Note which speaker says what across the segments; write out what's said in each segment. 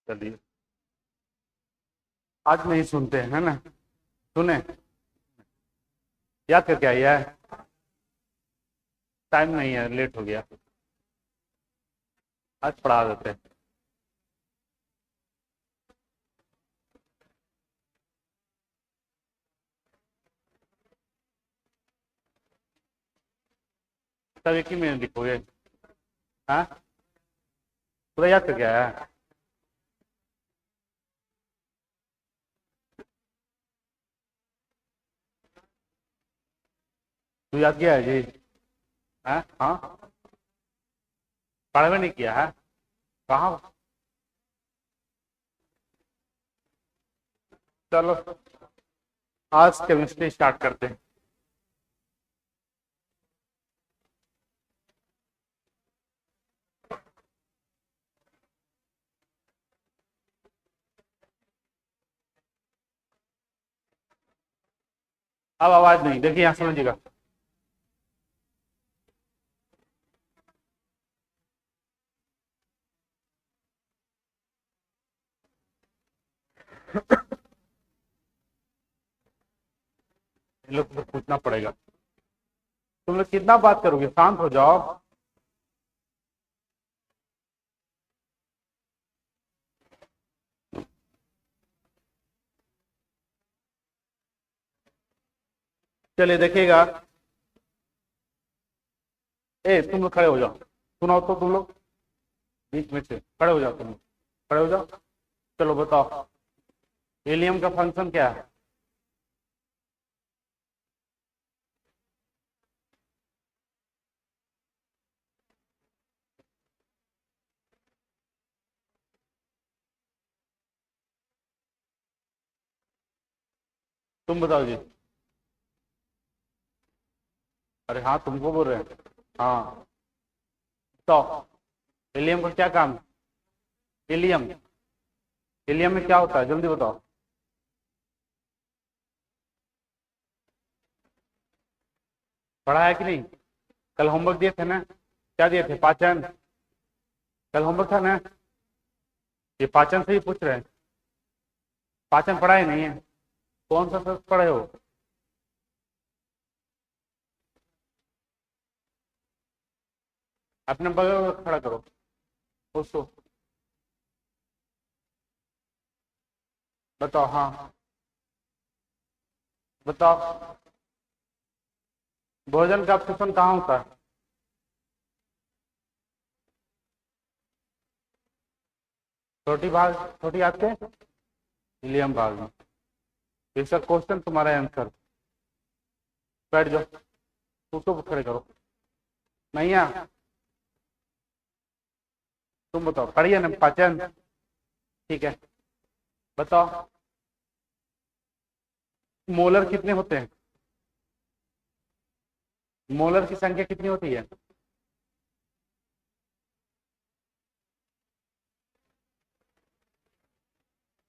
Speaker 1: चलिए, आज नहीं सुनते हैं, है ना? सुने, याद करके आइए। टाइम नहीं है, लेट हो गया। आज पढ़ा देते हैं। सब एक ही में लिखोगे? हाँ, पूरा याद करके आया? तू याद किया है जी? हाँ हाँ, पढ़ में नहीं किया है? कहाँ? चलो, आज केमिस्ट्री स्टार्ट करते हैं। अब आवाज नहीं, देखिए यहाँ समझिएगा। इन लोग को पूछना पड़ेगा। तुम लोग कितना बात करोगे? शांत हो जाओ। चलिए देखिएगा। ए, तुम लोग खड़े हो जाओ। सुनाओ तो तुम लोग, बीच में से खड़े हो जाओ। तुम लोग खड़े हो जाओ। चलो बताओ, हीलियम का फंक्शन क्या है? तुम बताओ जी। अरे हाँ, तुमको बोल रहे हैं। हाँ, तो हीलियम का क्या काम है? हीलियम, हीलियम में क्या होता है, जल्दी बताओ। पढ़ा है कि नहीं? कल होमवर्क दिए थे ना? क्या दिए थे? पाचन। कल होमवर्क था ना? ये पाचन से ही पूछ रहे हैं। पाचन पढ़ा ही नहीं है? कौन सा शब्द पढ़े हो? अपने बगल में खड़ा करो उसको। बताओ, हाँ बताओ। भोजन का ऑप्शन कहाँ होता है? छोटी भाग, छोटी आंत के हीलियम भाग में। इसका क्वेश्चन तुम्हारा आंसर। बैठ जाओ, उसको खड़े करो। नहीं आ, तुम बताओ, पढ़िए ना पाचन। ठीक है, बताओ। मोलर कितने होते हैं? मोलर की संख्या कितनी होती है?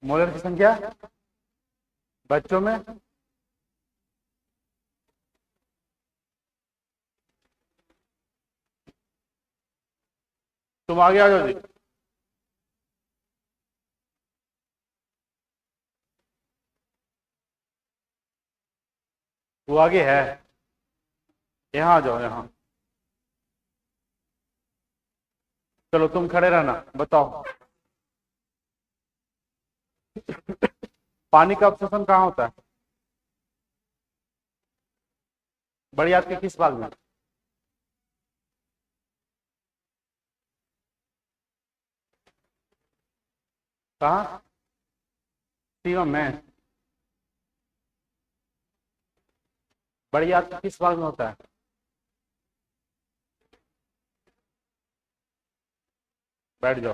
Speaker 1: मोलर की संख्या बच्चों में। तुम आगे आ जाओ जी। वो आगे है, यहाँ आ जाओ यहाँ। चलो तुम खड़े रहना, बताओ। पानी का अवशोषण कहाँ होता है? बड़ी आंत के किस भाग में? कहाँ? सीवम में। बड़ी आंत के किस भाग में होता है? बैठ जाओ।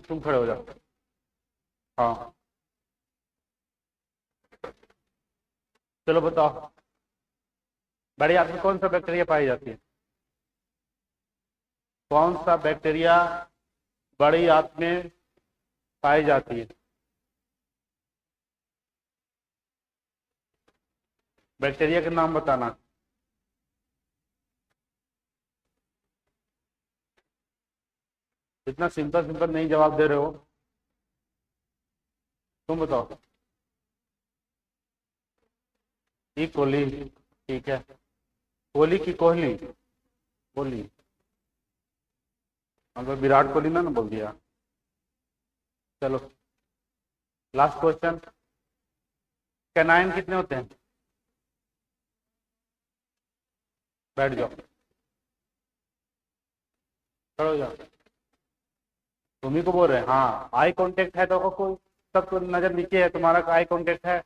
Speaker 1: तुम खड़े हो जाओ। हाँ, चलो बताओ। बड़ी आंत में कौन सा बैक्टीरिया पाई जाती है? कौन सा बैक्टीरिया बड़ी आंत में पाई जाती है? बैक्टीरिया के नाम बताना। इतना सिंपल सिंपल नहीं जवाब दे रहे हो। तुम बताओ। ई कोहली। ठीक है। कोहली की कोहली। कोहली। अगर विराट कोहली ना बोल दिया। चलो लास्ट क्वेश्चन। कैनाइन कितने होते हैं? बैठ जाओ। खड़े हो जाओ। तुम ही को बोल रहे हैं। हाँ, आई कांटेक्ट है तो कोई, सब तो नजर नीचे है, तुम्हारा आई कांटेक्ट है।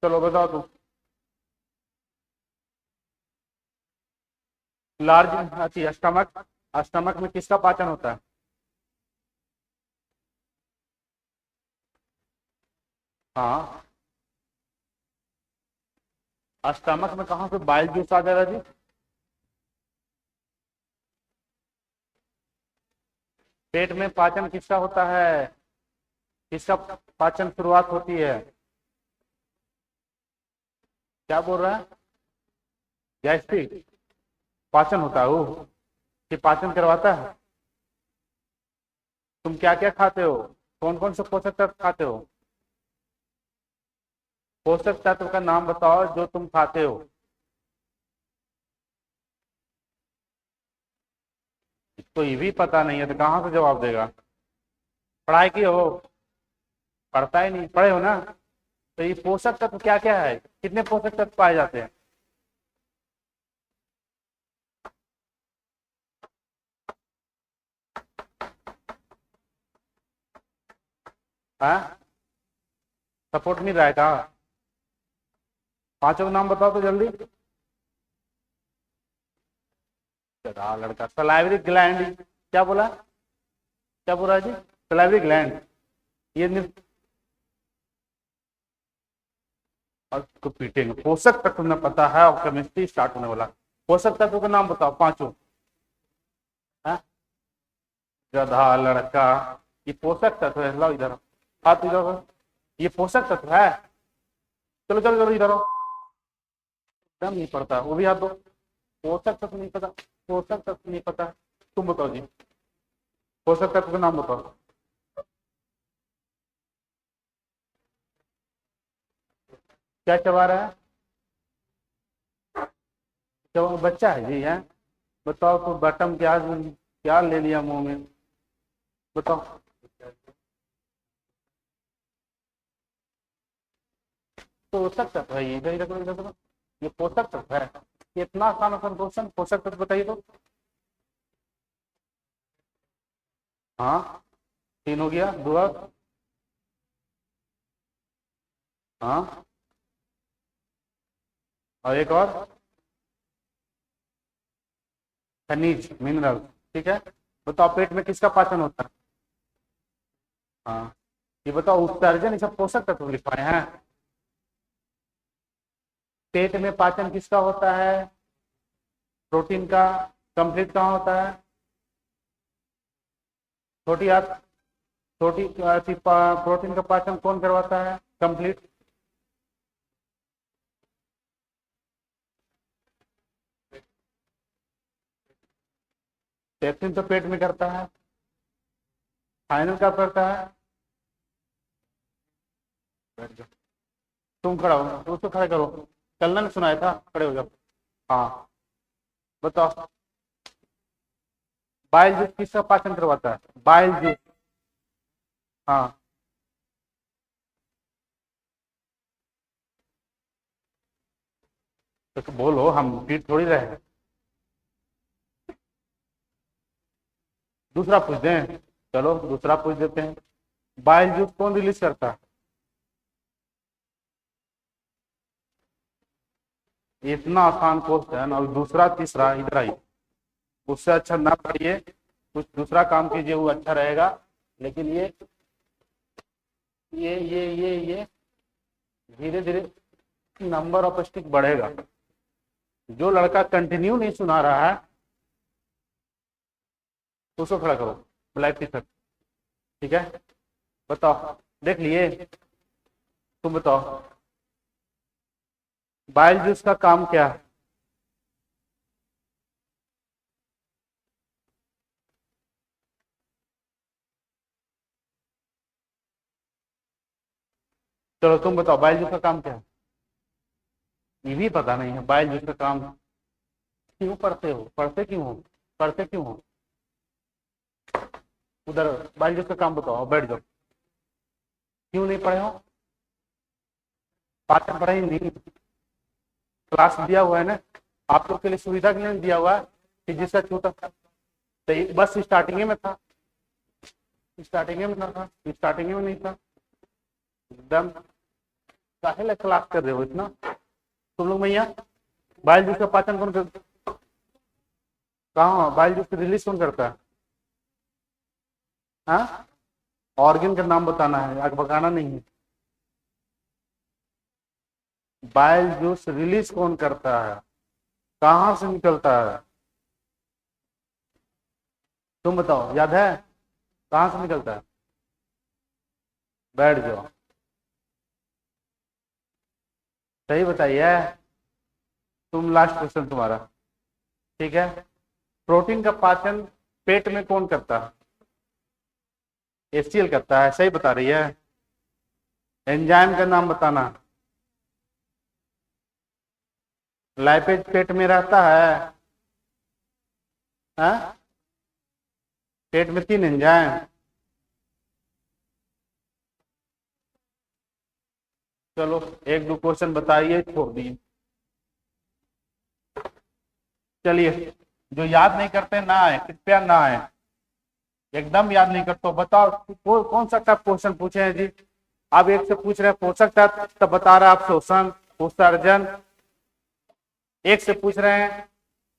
Speaker 1: चलो बताओ तुम। लार्ज अच्छी स्टमक। स्टमक में किसका पाचन होता है? हाँ, स्टमक में कहाँ से बाइल जूस आ जाएगा जी? पेट में पाचन किसका होता है? किसका पाचन शुरुआत होती है? क्या बोल रहा है? गैस्ट्रिक। पाचन होता है वो, कि पाचन करवाता है? तुम क्या क्या खाते हो? कौन कौन से पोषक तत्व खाते हो? पोषक तत्व का नाम बताओ जो तुम खाते हो। इसको ये भी पता नहीं है तो कहाँ से जवाब देगा? पढ़ाई की हो? पढ़ता ही नहीं, पढ़े हो ना? तो ये पोषक तत्व क्या क्या है, कितने पोषक तत्व पाए जाते हैं? हाँ, सपोर्ट नहीं रहा है कहा? पांचों का नाम बताओ तो जल्दी। चला लड़का, सलाइवरी ग्लैंड। क्या बोला? क्या बोला जी? Salivary gland. ये और उसको पीटेंगे। पोषक तत्व तुम्हें पता है और केमिस्ट्री स्टार्ट होने वाला। पोषक तत्व का नाम बताओ पांचों। हाँ? गधा लड़का। ये पोषक तत्व है, लाओ इधर। हाथ इधर करो। ये पोषक तत्व है। चलो चलो चलो इधर आओ। एकदम नहीं पड़ता, वो भी हाथ दो। पोषक तत्व नहीं पता। पोषक तत्व नहीं पता। तुम बताओ जी। पोषक तत्व का नाम बताओ। क्या चबा रहा है? बच्चा है जी है? बताओ तो बटम क्या क्या ले लिया मुंह में? बताओ। पोषक तत्व है ये, इधर इधर करो, इधर करो। ये पोषक तत्व है। ये इतना आसान आसान क्वेश्चन, पोषक तत्व बताइए तो। हाँ, तीन हो गया, दो। हाँ, और एक और। खनिज मिनरल। ठीक है। बताओ पेट में किसका पाचन होता है? हाँ, ये बताओ उत्सर्जन, ये सब पोषक तत्व लिखवाए हैं। पेट में पाचन किसका होता है? प्रोटीन का। कंप्लीट कहाँ होता है? छोटी हाथ। छोटी प्रोटीन का पाचन कौन करवाता है कंप्लीट? पेप्सिन तो पेट में करता है। फाइनल का करता है। तुम खड़ा हो, उसको खड़ा करो। चलना नहीं सुनाया था, खड़े हो जाओ। हाँ, बताओ। बाइल जूस किसका पाचन करवाता है? Bile juice. हाँ, तो बोलो, हम पीट थोड़ी रहे हैं। दूसरा पूछ दें? चलो दूसरा पूछ देते हैं। बाइल जूस कौन रिलीज करता है? इतना आसान क्वेश्चन और दूसरा तीसरा इधर आइए। उससे अच्छा ना पढ़िए, कुछ दूसरा काम कीजिए, वो अच्छा रहेगा। लेकिन ये धीरे धीरे नंबर ऑफ स्टिक बढ़ेगा। जो लड़का कंटिन्यू नहीं सुना रहा है उसको खड़ा करो, ब्लैक टी शर्ट। ठीक है। बताओ, देख लिए? तुम बताओ। बाइल जूस का काम क्या है? चलो तुम बताओ बाइल जूस का काम क्या है? ये भी पता नहीं है बाइल जूस का काम। क्यों पढ़ते हो, पढ़ते क्यों हो, पढ़ते क्यों हो? उधर बाइल जूस का काम बताओ, बैठ जाओ। क्यों नहीं पढ़े हो? पाठ्यक्रम पढ़ा ही नहीं? क्लास दिया हुआ है ना आप लोग के लिए, सुविधा के लिए दिया हुआ है कि जिसका छोटा था तो बस स्टार्टिंग में था, स्टार्टिंग में ना था, स्टार्टिंग में नहीं था। एकदम काहे ला क्लास कर रहे हो इतना तुम लोग? भैया बाइल जूस का पाचन कौन करता? कहाँ बाइल जूस रिलीज कौन करता है? हाँ, ऑर्गन का नाम बताना है, आगे बताना नहीं है। बाइल जूस रिलीज कौन करता है, कहाँ से निकलता है? तुम बताओ, याद है कहाँ से निकलता है? बैठ जाओ, सही बताइए। तुम लास्ट क्वेश्चन तुम्हारा, ठीक है। प्रोटीन का पाचन पेट में कौन करता है? एचसीएल करता है, सही बता रही है। एंजाइम का नाम बताना। लाइपेज पेट में रहता है, हाँ? पेट में 3 एंजाइम। चलो 1-2 क्वेश्चन बताइए, छोड़ दिए। चलिए, जो याद नहीं करते ना आए, कृपया ना आए। एकदम याद नहीं करते हो बताओ कौन सा टफ क्वेश्चन पूछे हैं जी? आप एक से पूछ रहे हैं पोषक तत्व, तब बता रहा आप शोषण उत्सर्जन। एक से पूछ रहे हैं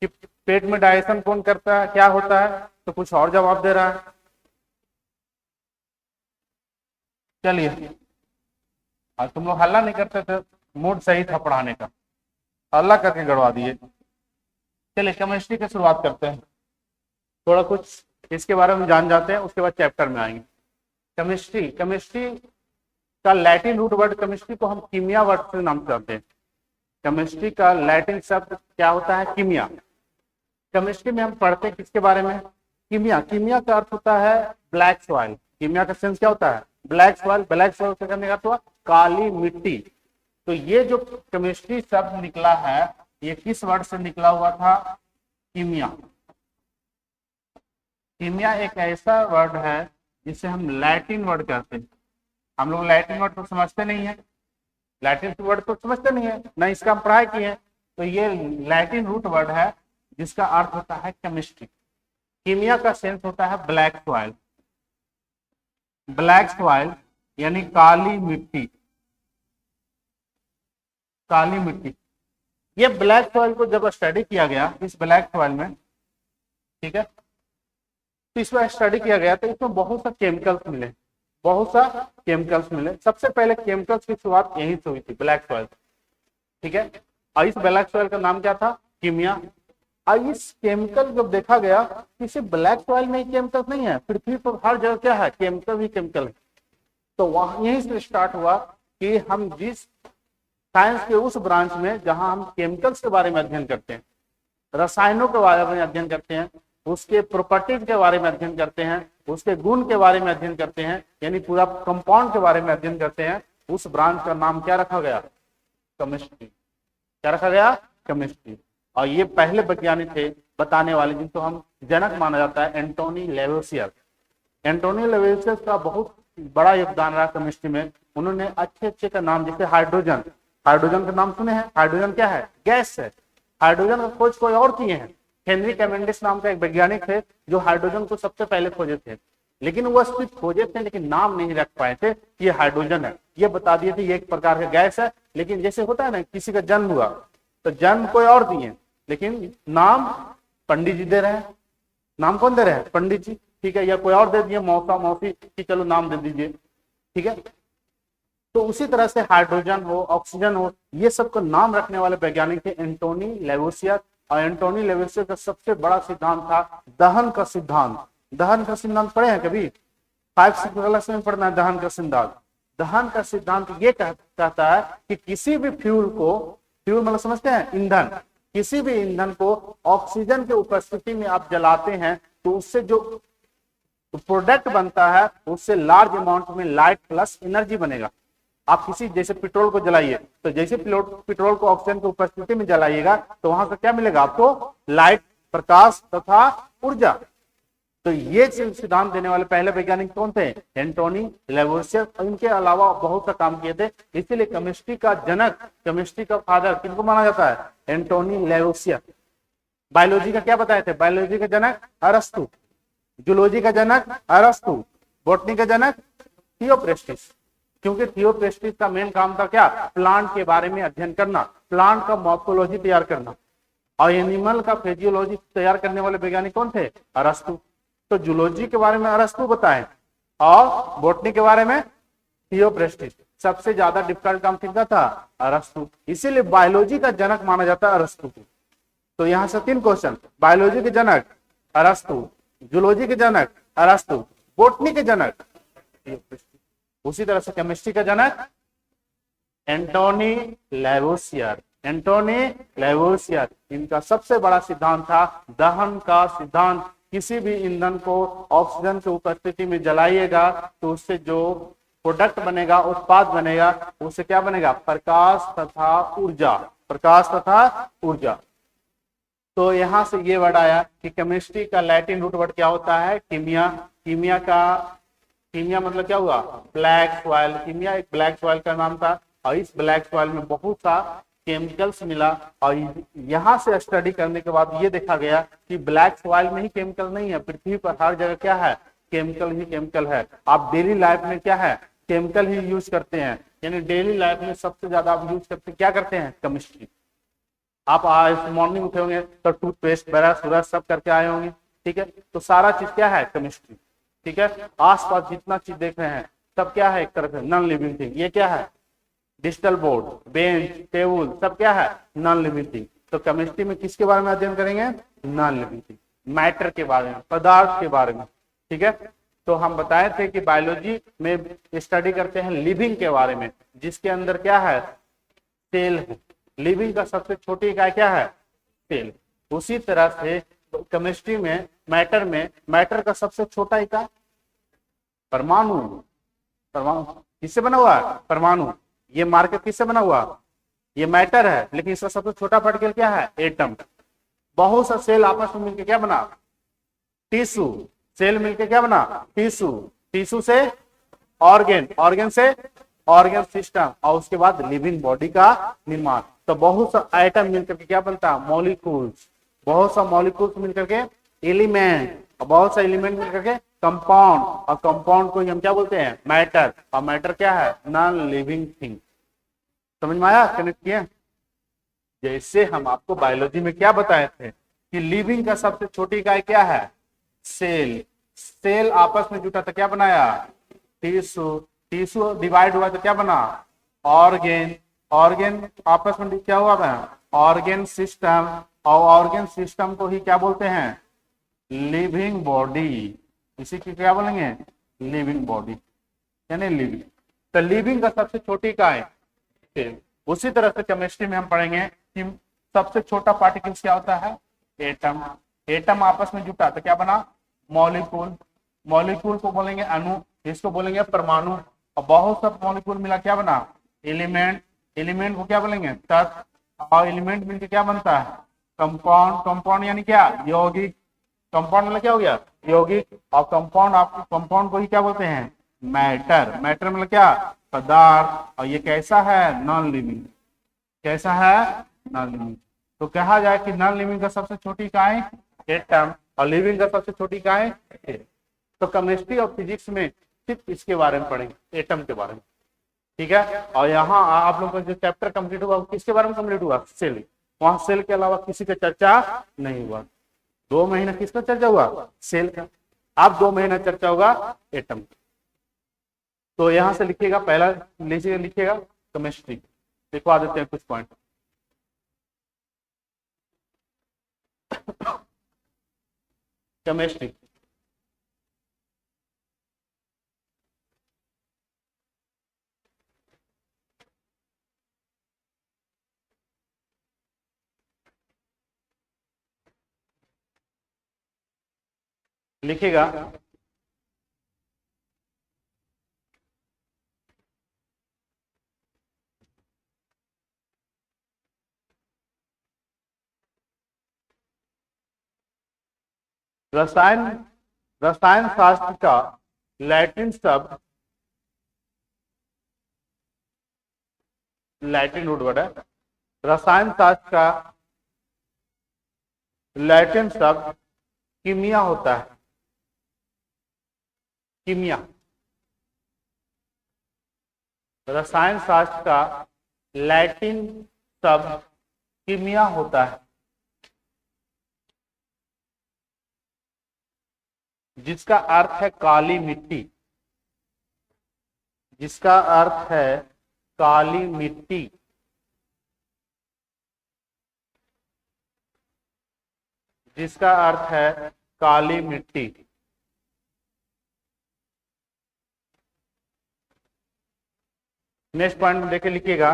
Speaker 1: कि पेट में डाइजेशन कौन करता है, क्या होता है, तो कुछ और जवाब दे रहा है। चलिए, और तुम लोग हल्ला नहीं करते थे, मूड सही था पढ़ाने का, हल्ला करके गड़वा दिए। चलिए केमिस्ट्री की शुरुआत करते हैं, थोड़ा कुछ इसके बारे में जान जाते हैं, उसके बाद चैप्टर में आएंगे। केमिस्ट्री, केमिस्ट्री का लैटिन रूट वर्ड, केमिस्ट्री को हम कीमिया वर्ड से नाम करते हैं। केमिस्ट्री का लैटिन शब्द क्या होता है? कीमिया। केमिस्ट्री में हम पढ़ते हैं किसके बारे में? कीमिया। कीमिया का अर्थ होता है ब्लैक सॉइल। कीमिया का सेंस क्या होता है? Black soil. ब्लैक सॉइल से करने का अर्थ हुआ काली मिट्टी। तो ये जो केमिस्ट्री शब्द निकला है, ये किस वर्ड से निकला हुआ था? कीमिया। कीमिया एक ऐसा वर्ड है जिसे हम लैटिन वर्ड कहते हैं। हम लोग लैटिन वर्ड तो समझते नहीं है, लैटिन वर्ड तो समझते नहीं है, ना इसका हम पढ़ाई किए हैं। तो ये लैटिन रूट वर्ड है जिसका अर्थ होता है केमिस्ट्री। कीमिया का सेंस होता है ब्लैक सॉइल। ब्लैक सॉइल यानी काली मिट्टी, काली मिट्टी। ये ब्लैक सॉइल को जब स्टडी किया गया, इस ब्लैक सॉइल में, ठीक है, तो इसमें स्टडी किया गया तो इसमें बहुत सा केमिकल्स मिले, बहुत सा केमिकल्स मिले। सबसे पहले केमिकल्स की शुरुआत यहीं से हुई थी, ब्लैक सॉइल, ठीक है। और इस ब्लैक सॉइल का नाम क्या था? कीमिया। और इस केमिकल जब देखा गया कि सिर्फ ब्लैक सॉइल में ही केमिकल नहीं है, पृथ्वी पर हर जगह क्या है? केमिकल ही केमिकल है। तो वहां यहीं से स्टार्ट हुआ कि हम जिस साइंस के उस ब्रांच में जहां हम केमिकल्स के बारे में अध्ययन करते हैं, रसायनों के बारे में अध्ययन करते हैं, उसके प्रॉपर्टीज के बारे में अध्ययन करते हैं, उसके गुण के बारे में अध्ययन करते हैं, यानी पूरा कंपाउंड के बारे में अध्ययन करते हैं, उस ब्रांच का नाम क्या रखा गया? केमिस्ट्री। क्या रखा गया? केमिस्ट्री। और ये पहले वैज्ञानिक थे बताने वाले, जिनको हम जनक माना जाता है, एंटोनी लेवोसियर। एंटोनी लेवोसियर का बहुत बड़ा योगदान रहा केमिस्ट्री में। उन्होंने अच्छे अच्छे का नाम, जैसे हाइड्रोजन, हाइड्रोजन का नाम सुने हैं? हाइड्रोजन क्या है? गैस है। हाइड्रोजन का खोज कोई और किए हैं, हेनरी कैवेंडिश नाम का एक वैज्ञानिक थे जो हाइड्रोजन को सबसे पहले खोजे थे। लेकिन वो सिर्फ खोजे थे, लेकिन नाम नहीं रख पाए थे कि ये हाइड्रोजन है। ये बता दिए थे ये एक प्रकार का गैस है। लेकिन जैसे होता है ना, किसी का जन्म हुआ तो जन्म कोई और दिए, लेकिन नाम पंडित जी दे रहे हैं। नाम कौन दे रहे हैं? पंडित जी, ठीक है। या कोई और दे दिए, मौसा मौसी, कि चलो नाम दे दीजिए, ठीक है। तो उसी तरह से हाइड्रोजन हो, ऑक्सीजन हो, ये सब को नाम रखने वाले वैज्ञानिक थे एंटोनी लेवोसियर। और एंटोनी लेवोसियर का सबसे बड़ा सिद्धांत था दहन का सिद्धांत। दहन का सिद्धांत पढ़े हैं कभी? 5-6 क्लास में पढ़ना है दहन का सिद्धांत। दहन का सिद्धांत ये कहता है कि किसी भी फ्यूल को, फ्यूल मतलब समझते हैं? ईंधन। किसी भी ईंधन को ऑक्सीजन के उपस्थिति में आप जलाते हैं तो उससे जो प्रोडक्ट बनता है उससे लार्ज अमाउंट में लाइट प्लस एनर्जी बनेगा। आप किसी जैसे पेट्रोल को जलाइए, तो जैसे पेट्रोल को ऑक्सीजन की उपस्थिति में जलाइएगा तो वहां से क्या मिलेगा आपको? लाइट, प्रकाश तथा ऊर्जा। तो ये सिद्धांत देने वाले पहले वैज्ञानिक कौन थे? एंटोनी लेवोसियर। इनके अलावा बहुत सा काम किए थे, इसीलिए केमिस्ट्री का जनक, केमिस्ट्री का फादर किनको माना जाता है? एंटोनी लेवोसियर। बायोलॉजी का क्या बताए थे? बायोलॉजी का जनक अरस्तु, जूलॉजी का जनक अरस्तु, बॉटनी का जनक थियोप्रेस्टिस। क्योंकि थियोप्रेस्टिस का मेन काम था क्या? प्लांट के बारे में अध्ययन करना, प्लांट का मॉर्फोलॉजी तैयार करना। और एनिमल का फिजियोलॉजी तैयार करने वाले वैज्ञानिक कौन थे? अरस्तु। तो जूलॉजी के बारे में अरस्तु बताए और बॉटनी के बारे में थियोप्रेस्टिस। सबसे ज्यादा डिफिकल्ट काम किसका था? अरस्तु। इसीलिए बायोलॉजी का जनक माना जाता है अरस्तु को। तो यहां से 3 क्वेश्चन, बायोलॉजी के जनक अरस्तु, जूलॉजी के जनक अरस्तु, बॉटनी के जनक थियोप्रेस्टिस। उसी तरह से केमिस्ट्री का जनक एंटोनी लेवोसियर। एंटोनी लेवोसियर, इनका सबसे बड़ा सिद्धांत था दहन का सिद्धांत। किसी भी ईंधन को ऑक्सीजन की उपस्थिति में जलाइएगा तो उससे जो प्रोडक्ट बनेगा, उत्पाद बनेगा, उससे क्या बनेगा? प्रकाश तथा ऊर्जा, प्रकाश तथा ऊर्जा। तो यहां से ये वर्ड आया कि केमिस्ट्री का लैटिन रूट वर्ड क्या होता है? कीमिया। कीमिया मतलब क्या हुआ? Black soil. कीमिया एक ब्लैक सॉइल का नाम था और इस ब्लैक सॉइल में बहुत सा केमिकल्स मिला। और यहाँ से स्टडी करने के बाद ये देखा गया कि ब्लैक सॉइल में ही केमिकल नहीं है, पृथ्वी पर हर जगह क्या है? केमिकल ही केमिकल है। आप डेली लाइफ में क्या है? केमिकल ही यूज करते हैं। यानी डेली लाइफ में सबसे ज्यादा आप यूज करते क्या करते हैं? केमिस्ट्री। आप आज मॉर्निंग उठे होंगे तो टूथपेस्ट, ब्रश व्रश सब करके आए होंगे, ठीक है? तो सारा चीज क्या है? केमिस्ट्री, ठीक है? आसपास जितना चीज देख रहे हैं सब क्या है? एक तरफ से नॉन लिविंग थिंग। ये क्या है? डिजिटल बोर्ड, बेंच, टेबल, सब क्या है? Non living thing. तो केमिस्ट्री में किसके बारे में अध्ययन करेंगे? नॉन लिविंग थिंग, मैटर के बारे में, पदार्थ के बारे में, ठीक है? तो हम बताए थे कि बायोलॉजी में स्टडी करते हैं लिविंग के बारे में, जिसके अंदर क्या है? सेल है। लिविंग का सबसे छोटी इकाई क्या है? सेल। उसी तरह से केमिस्ट्री में मैटर का सबसे छोटा इकाई परमाणु। परमाणु किससे बना हुआ है? परमाणु। ये मार्कर किससे बना हुआ? ये मैटर है, लेकिन इसका सबसे छोटा पार्टिकल क्या है? एटम। बहुत सा सेल आपस में मिलकर क्या बना? टिश्यू। सेल मिलकर क्या बना? टिश्यू। टिश्यू से ऑर्गेन, ऑर्गेन से ऑर्गेन सिस्टम, और उसके बाद लिविंग बॉडी का निर्माण। तो बहुत सा आइटम मिलकर के क्या बनता है? मॉलिक्यूल्स। बहुत सा मॉलिक्यूल्स मिलकर के एलिमेंट, और बहुत सा एलिमेंट मिलकर के कंपाउंड, और कंपाउंड को हम क्या बोलते हैं? मैटर। और मैटर क्या है? Non living thing. समझ में आया? कनेक्ट किया? जैसे हम आपको बायोलॉजी में क्या बताए थे कि लिविंग का सबसे छोटी इकाई क्या है? सेल। सेल आपस में जुटा तो क्या बनाया? टिश्यू। टिश्यू डिवाइड हुआ तो क्या बना? ऑर्गेन। ऑर्गेन आपस में क्या हुआ था? Organ system. और ऑर्गेन सिस्टम को ही क्या बोलते हैं? Living body. इसी की क्या बोलेंगे? लिविंग बॉडी, यानी लिविंग। तो लिविंग का सबसे छोटी इकाई सेल। उसी तरह से केमिस्ट्री में हम पढ़ेंगे कि सबसे छोटा पार्टिकल्स क्या होता है? एटम। एटम आपस में जुटा तो क्या बना? मॉलिक्यूल। मॉलिक्यूल को बोलेंगे अणु, इसको बोलेंगे परमाणु। और बहुत सा मॉलिक्यूल मिला क्या बना? एलिमेंट। एलिमेंट को क्या बोलेंगे? तत्व। और एलिमेंट मिलकर क्या बनता है? कंपाउंड। कंपाउंड यानी क्या? यौगिक। कंपाउंड मतलब क्या हो गया? यौगिक। और कंपाउंड, आपको कंपाउंड को ही क्या बोलते हैं? मैटर। मैटर मतलब क्या? पदार्थ। और ये कैसा है? Non living. कैसा है? Non living. तो कहा जाए कि नॉन लिविंग का सबसे छोटी इकाई एटम, और लिविंग का सबसे छोटी इकाई सेल। तो केमिस्ट्री और फिजिक्स में सिर्फ इसके बारे में पढ़ेंगे, एटम के बारे में, ठीक है? और यहाँ आप लोगों का जो चैप्टर कंप्लीट हुआ किसके बारे में कंप्लीट हुआ? सेल। वहां सेल के अलावा किसी का चर्चा नहीं हुआ। 2 महीना किसका चर्चा हुआ? सेल का। अब 2 महीना चर्चा होगा एटम। तो यहां से लिखिएगा, पहला लिखिएगा केमिस्ट्री। लिखवा देते हैं कुछ पॉइंट। केमिस्ट्री लिखिएगा। रसायन रसायन शास्त्र का लैटिन शब्द, लैटिन रूट वर्ड है, रसायन शास्त्र का लैटिन शब्द कीमिया होता है। कीमिया, रसायन शास्त्र का लैटिन शब्द कीमिया होता है, जिसका अर्थ है काली मिट्टी, जिसका अर्थ है काली मिट्टी। जिसका अर्थ है काली मिट्टी। नेक्स्ट पॉइंट देखे लिखिएगा,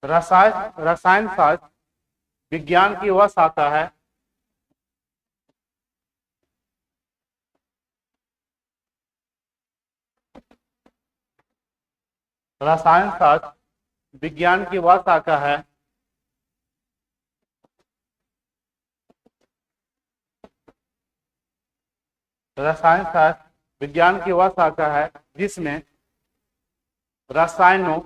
Speaker 1: रसायन शास्त्र विज्ञान की वह शाखा है रसायन शास्त्र विज्ञान की वह शाखा है रसायन शास्त्र विज्ञान की वह शाखा है जिसमें रसायनों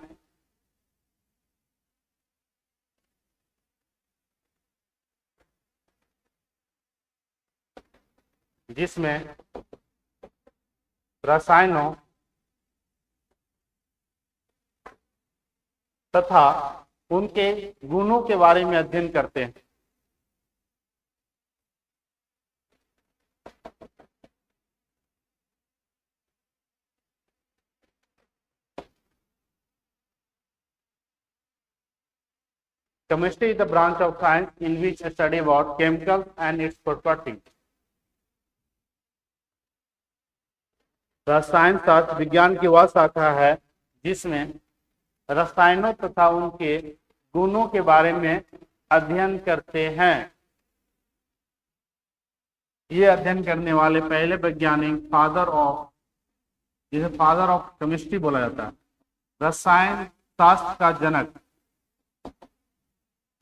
Speaker 1: जिसमें रसायनों तथा उनके गुणों के बारे में अध्ययन करते हैं। Chemistry is the branch of science in which a study about chemicals and its properties. रसायन शास्त्र विज्ञान की वह शाखा है जिसमें रसायनों तथा उनके गुणों के बारे में अध्ययन करते हैं। ये अध्ययन करने वाले पहले वैज्ञानिक जिसे फादर ऑफ केमिस्ट्री बोला जाता है, रसायन शास्त्र का जनक।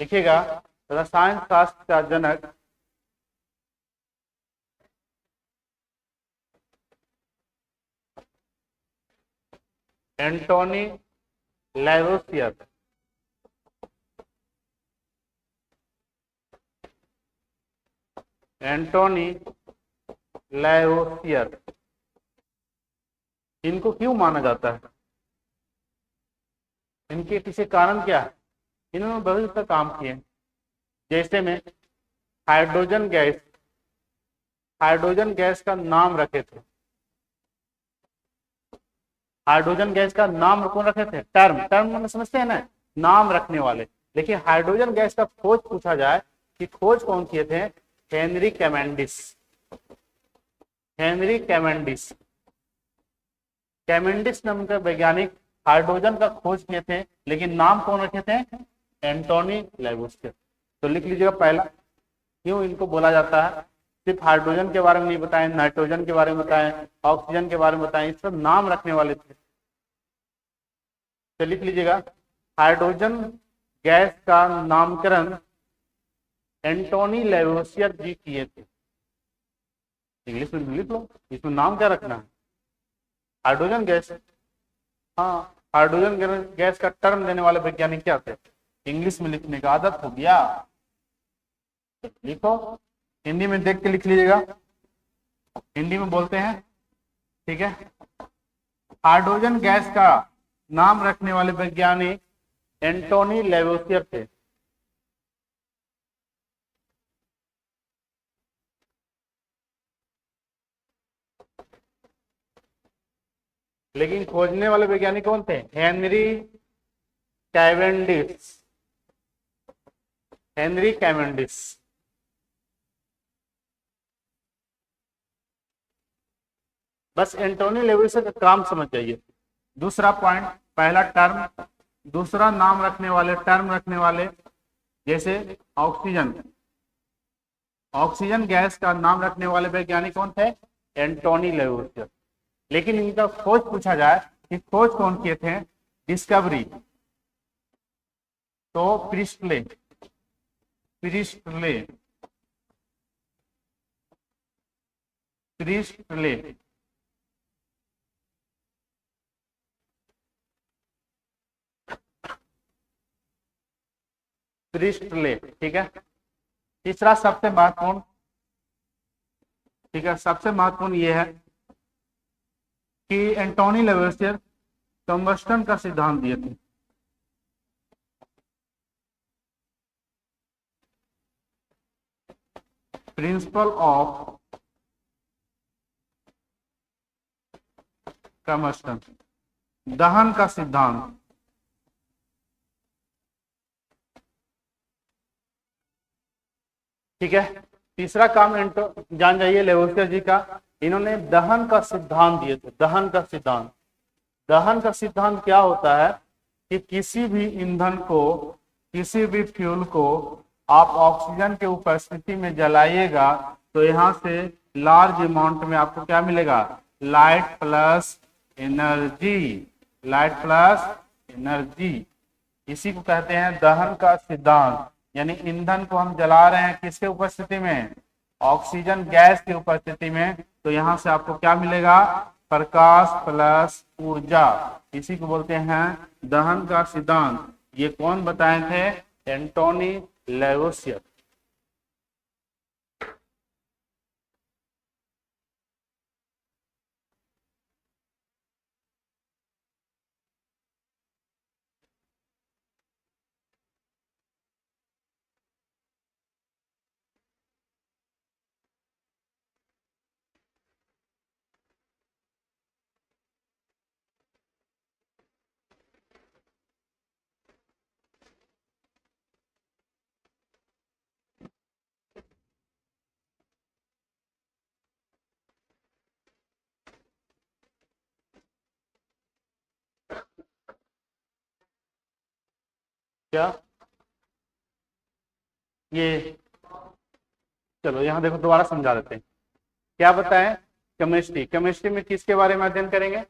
Speaker 1: देखिएगा, रसायन शास्त्र का जनक एंटोनी लैवोसियर। एंटोनी लैवोसियर। इनको क्यों माना जाता है? इनके पीछे कारण क्या है? इन्होंने बहुत सा काम किए, जैसे में हाइड्रोजन गैस का नाम रखे थे। हाइड्रोजन गैस का नाम कौन रखे थे? टर्म समझते हैं ना, नाम रखने वाले। लेकिन हाइड्रोजन गैस का खोज पूछा जाए कि खोज कौन किए थे? हेनरी कैमेंडिस नाम का वैज्ञानिक हाइड्रोजन का खोज किए थे, लेकिन नाम कौन रखे थे? एंटोनी लैवोसियर। तो लिख लीजिएगा पहला, क्यों इनको बोला जाता है। सिर्फ हाइड्रोजन के बारे में नहीं बताएं, नाइट्रोजन के बारे में बताएं, ऑक्सीजन के बारे में बताएं, इस सब नाम रखने वाले थे। तो लिख लीजिएगा, हाइड्रोजन गैस का नामकरण एंटोनी लैवोसियर जी किए थे। इंग्लिश में लिख लो, इसमें नाम क्या रखना है? Hydrogen gas. हाँ, हाइड्रोजन गैस का टर्म देने वाले वैज्ञानिक क्या थे? इंग्लिश में लिखने का आदत हो गया, लिखो। हिंदी में देख के लिख लीजिएगा, हिंदी में बोलते हैं, ठीक है। हाइड्रोजन गैस का नाम रखने वाले वैज्ञानिक एंटोनी लैवोसियर थे। लेकिन खोजने वाले वैज्ञानिक कौन थे? Henry Cavendish. बस एंटोनी लैवोसियर का काम समझ जाइए। दूसरा पॉइंट, पहला टर्म, दूसरा नाम रखने वाले, जैसे ऑक्सीजन गैस का नाम रखने वाले वैज्ञानिक कौन थे? एंटोनी लैवोसियर। लेकिन इनका खोज पूछा जाए कि खोज कौन किए थे? तो प्रिस्टले, प्रिस्टले, प्रिस्टले, प्रिस्टले, ठीक है। तीसरा सबसे महत्वपूर्ण, ठीक है, सबसे महत्वपूर्ण ये है कि एंटोनी लेवेसियर कंबस्टन का सिद्धांत दिए थे। प्रिंसिपल ऑफ कंबस्टन, दहन का सिद्धांत, ठीक है। तीसरा काम जान जाइए लेवेसियर जी का, इन्होंने दहन का सिद्धांत दिए थे। दहन का सिद्धांत, दहन का सिद्धांत क्या होता है कि किसी भी ईंधन को, किसी भी फ्यूल को आप ऑक्सीजन के उपस्थिति में जलाइएगा तो यहाँ से लार्ज अमाउंट में आपको क्या मिलेगा, light plus energy, light plus energy. इसी को कहते हैं दहन का सिद्धांत। यानी ईंधन को हम जला रहे हैं किसके उपस्थिति में, ऑक्सीजन गैस की उपस्थिति में, तो यहाँ से आपको क्या मिलेगा, प्रकाश प्लस ऊर्जा। इसी को बोलते हैं दहन का सिद्धांत। ये कौन बताए थे, एंटोनी लेवेसियर। क्या ये, चलो यहाँ देखो दोबारा समझा देते हैं। क्या बताएं, केमिस्ट्री, केमिस्ट्री में किसके बारे में अध्ययन करेंगे,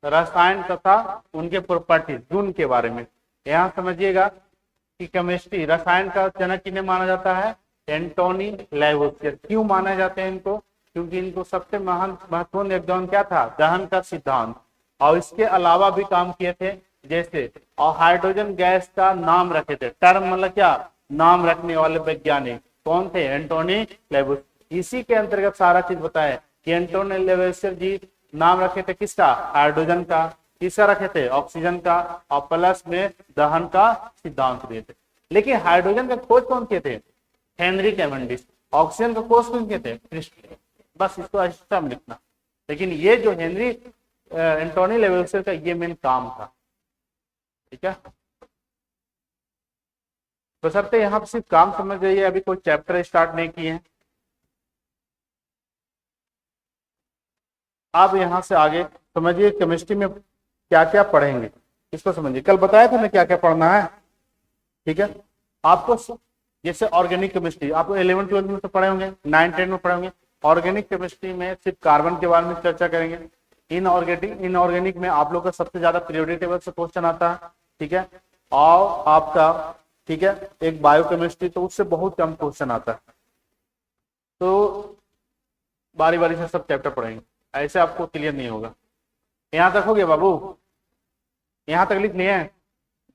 Speaker 1: रसायन तथा उनके प्रॉपर्टीज, गुण के बारे में। यहाँ समझिएगा कि केमिस्ट्री, रसायन का जनक किन्हें माना जाता है, एंटोनी लेवेसियर। क्यों माना जाते हैं इनको, क्योंकि इनको सबसे महान महत्वपूर्ण योगदान क्या था, दहन का सिद्धांत। और इसके अलावा भी काम किए थे, जैसे और हाइड्रोजन गैस का नाम रखे थे, टर्म मतलब क्या, नाम रखने वाले वैज्ञानिक कौन थे, एंटोनी लेवेसियर। इसी के अंतर्गत सारा चीज बताया कि एंटोनी लेवेसियर जी नाम रखे थे किसका, हाइड्रोजन का, किसका रखे थे, ऑक्सीजन का, और प्लस में दहन का सिद्धांत दिए थे। लेकिन हाइड्रोजन का खोज कौन किए थे, हेनरी कैवेंडिश। ऑक्सीजन का खोज कौन किए थे, प्रिस्टले। बस इसको एक्स्ट्रा में लिखना। लेकिन ये जो हेनरी एंटोनी लेवेसियर का ये मेन काम था, ठीक है। तो सर तो यहाँ सिर्फ काम समझ रही है, अभी कोई चैप्टर स्टार्ट नहीं किए हैं। अब यहाँ से आगे समझिए केमिस्ट्री में क्या क्या पढ़ेंगे, इसको समझिए। कल बताया था ना क्या क्या पढ़ना है, ठीक है। आपको जैसे ऑर्गेनिक केमिस्ट्री आप 11 12 में तो पढ़े होंगे, 9 10 में पढ़े होंगे। ऑर्गेनिक केमिस्ट्री में सिर्फ कार्बन के बारे में चर्चा करेंगे। इनऑर्गेनिक में आप लोग का सबसे ज्यादा पीरियोडिक टेबल से क्वेश्चन आता है, ठीक है। और आपका, ठीक है, एक बायोकेमिस्ट्री, तो उससे बहुत कम क्वेश्चन आता है। तो बारी बारी से सब चैप्टर पढ़ेंगे, ऐसे आपको क्लियर नहीं होगा। यहां तक हो गया बाबू, यहां तक लिख लिए।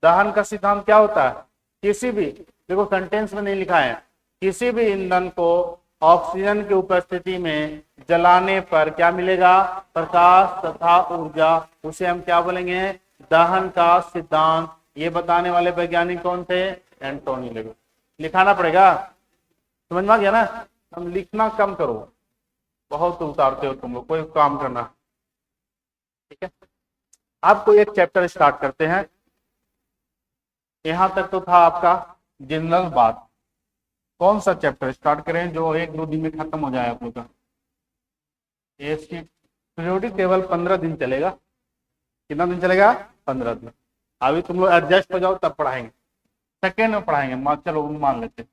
Speaker 1: दहन का सिद्धांत क्या होता है, किसी भी, देखो सेंटेंस में नहीं लिखा है, किसी भी ईंधन को ऑक्सीजन की उपस्थिति में जलाने पर क्या मिलेगा, प्रकाश तथा ऊर्जा। उसे हम क्या बोलेंगे, दहन का सिद्धांत। ये बताने वाले वैज्ञानिक कौन थे, एंटोनी लेवेसियर। लिखाना पड़ेगा, समझ में आ गया ना। हम लिखना कम करो, बहुत उतारते हो तुम लोग, कोई काम करना, ठीक है। आपको एक चैप्टर स्टार्ट करते हैं। यहां तक तो था आपका जनरल बात। कौन सा चैप्टर स्टार्ट करें जो 1 2 दिन में खत्म हो जाए आप लोग का। पीरियोडिक टेबल 15 दिन चलेगा। कितना दिन चलेगा, 15 दिन। अभी तुम लोग एडजस्ट हो जाओ तब पढ़ाएंगे, सेकेंड में पढ़ाएंगे, चलो मान लेते।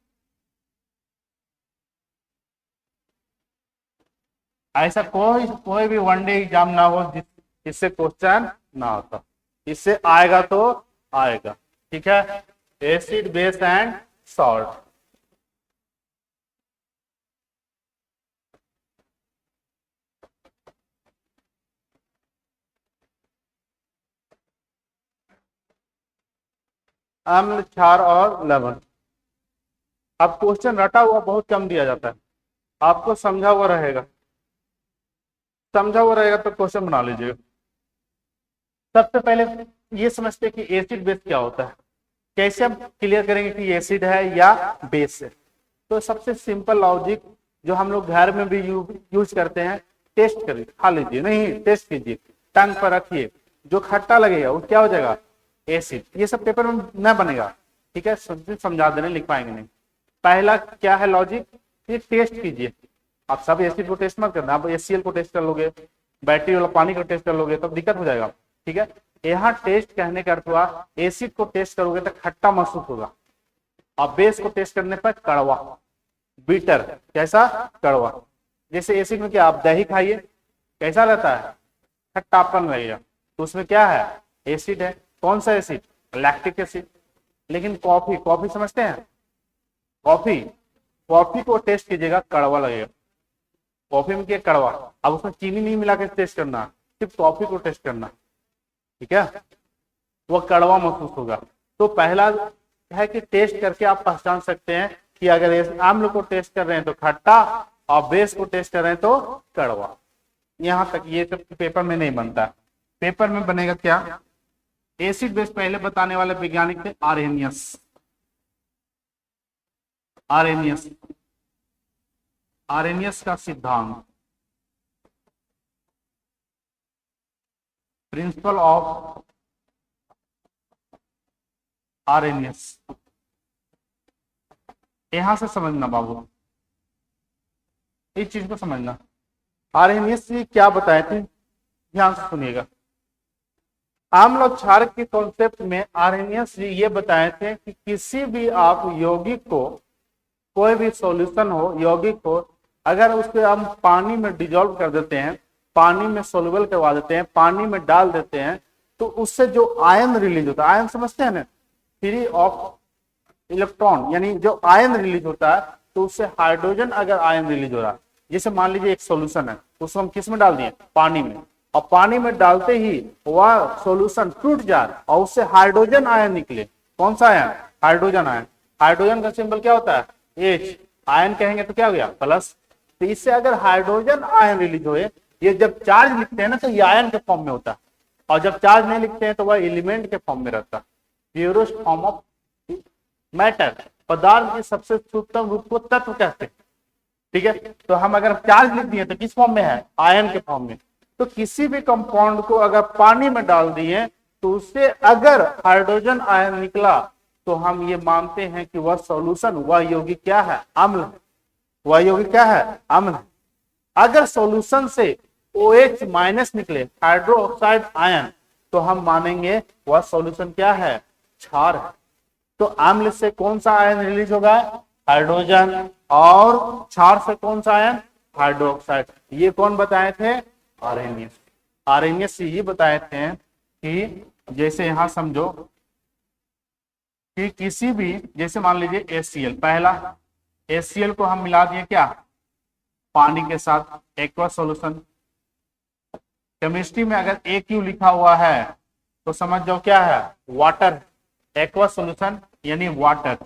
Speaker 1: ऐसा कोई भी वनडे एग्जाम ना हो जिससे क्वेश्चन ना होता, इससे आएगा तो आएगा, ठीक है। Acid base and salt. अम्ल, क्षार और लवण। अब क्वेश्चन रटा हुआ बहुत कम दिया जाता है, आपको समझा हुआ रहेगा, समझा हुआ रहेगा तो क्वेश्चन बना लीजिएगा। सबसे पहले ये समझते हैं कि एसिड बेस क्या होता है, कैसे हम क्लियर करेंगे कि एसिड है या बेस है। तो सबसे सिंपल लॉजिक जो हम लोग घर में भी यूज करते हैं, टेस्ट करिए, खा लीजिए, नहीं टेस्ट कीजिए, टंग पर रखिए, जो खट्टा लगेगा वो क्या हो जाएगा, एसिड। ये सब पेपर में न बनेगा, ठीक है, समझा देने, लिख पाएंगे नहीं। पहला क्या है लॉजिक, ये टेस्ट कीजिए। आप सब एसिड को टेस्ट मत करना, आप HCl को टेस्ट कर लोगे, बैटरी वाला पानी को टेस्ट कर लोगे तब दिक्कत हो जाएगा, ठीक है। यहाँ टेस्ट कहने का अर्थ हुआ एसिड को टेस्ट करोगे तो खट्टा महसूस होगा, और बेस को टेस्ट करने पर कड़वा, बीटर, कैसा, कड़वा। जैसे एसिड में क्या, आप दही खाइए, कैसा रहता है, खट्टापन लगेगा, तो उसमें क्या है, एसिड है। कौन सा एसिड, लैक्टिक एसिड। लेकिन कॉफी, कॉफी समझते हैं, कॉफी, कॉफी को टेस्ट कीजिएगा, कड़वा लगेगा, कॉफी में क्या, कड़वा। अब उसमें चीनी नहीं मिला के टेस्ट करना, सिर्फ कॉफी को टेस्ट करना, ठीक है, वो कड़वा महसूस होगा। तो पहला है कि टेस्ट करके आप पहचान सकते हैं कि अगर आम्ल को टेस्ट कर रहे हैं तो खट्टा, और बेस को टेस्ट कर रहे हैं तो कड़वा। यहां तक ये सब पेपर में नहीं बनता, पेपर में बनेगा क्या, एसिड बेस पहले बताने वाले वैज्ञानिक थे आर्हेनियस। आर्हेनियस, आर्हेनियस का सिद्धांत, प्रिंसिपल ऑफ आर्हेनियस। यहां से समझना बाबू, इस चीज को समझना। आर्हेनियस जी क्या बताए थे, ध्यान से सुनिएगा। आम्ल और क्षार के कॉन्सेप्ट में आर्हेनियस जी ये बताए थे कि किसी भी आप यौगिक को, कोई भी सॉल्यूशन हो, यौगिक हो, अगर उसको हम पानी में डिजोल्व कर देते हैं, पानी में सोल्यूबल करवा देते हैं, पानी में डाल देते हैं, तो उससे जो आयन रिलीज होता है, आयन समझते हैं ना, फ्री ऑफ इलेक्ट्रॉन, यानी जो आयन रिलीज होता है, तो उससे हाइड्रोजन अगर आयन रिलीज हो रहा है, जैसे मान लीजिए एक सॉल्यूशन है, उसको हम किस में डाल दिए, पानी में, और पानी में डालते ही वह सॉल्यूशन टूट जाए और उससे हाइड्रोजन आयन निकले। कौन सा आयन, हाइड्रोजन आयन। हाइड्रोजन का सिंबल क्या होता है, H। आयन कहेंगे तो क्या हो गया, प्लस। तो इससे अगर हाइड्रोजन आयन रिलीज हुए, ये जब चार्ज लिखते हैं ना तो ये आयन के फॉर्म में होता है, और जब चार्ज नहीं लिखते हैं तो वह एलिमेंट के फॉर्म में रहता है, प्योरेस्ट फॉर्म ऑफ मैटर। पदार्थ के सबसे सूक्ष्म रूप को तत्व कहते हैं, ठीक है। तो हम अगर चार्ज लिख दिए तो किस फॉर्म में है, आयन के फॉर्म में। तो किसी भी कंपाउंड को अगर पानी में डाल दिए तो उससे अगर हाइड्रोजन आयन निकला तो हम ये मानते हैं कि वह सॉल्यूशन, वह यौगिक क्या है, अम्ल। वह यौगिक क्या है, अम्ल। अगर सॉल्यूशन से OH माइनस निकले, हाइड्रोक्साइड आयन, तो हम मानेंगे वह सॉल्यूशन क्या है, क्षार है। तो अम्ल से कौन सा आयन रिलीज होगा, हाइड्रोजन, और क्षार से कौन सा आयन, हाइड्रोक्साइड। ये कौन बताए थे, आर्हेनियस। आर्हेनियस से ये बताए थे कि जैसे यहां समझो कि किसी भी, जैसे मान लीजिए HCl, पहला HCl को हम मिला दिए क्या, पानी के साथ, एक्वस सॉल्यूशन। केमिस्ट्री में अगर AQ लिखा हुआ है तो समझ जाओ क्या है, वाटर, एक्वस सॉल्यूशन यानी वाटर।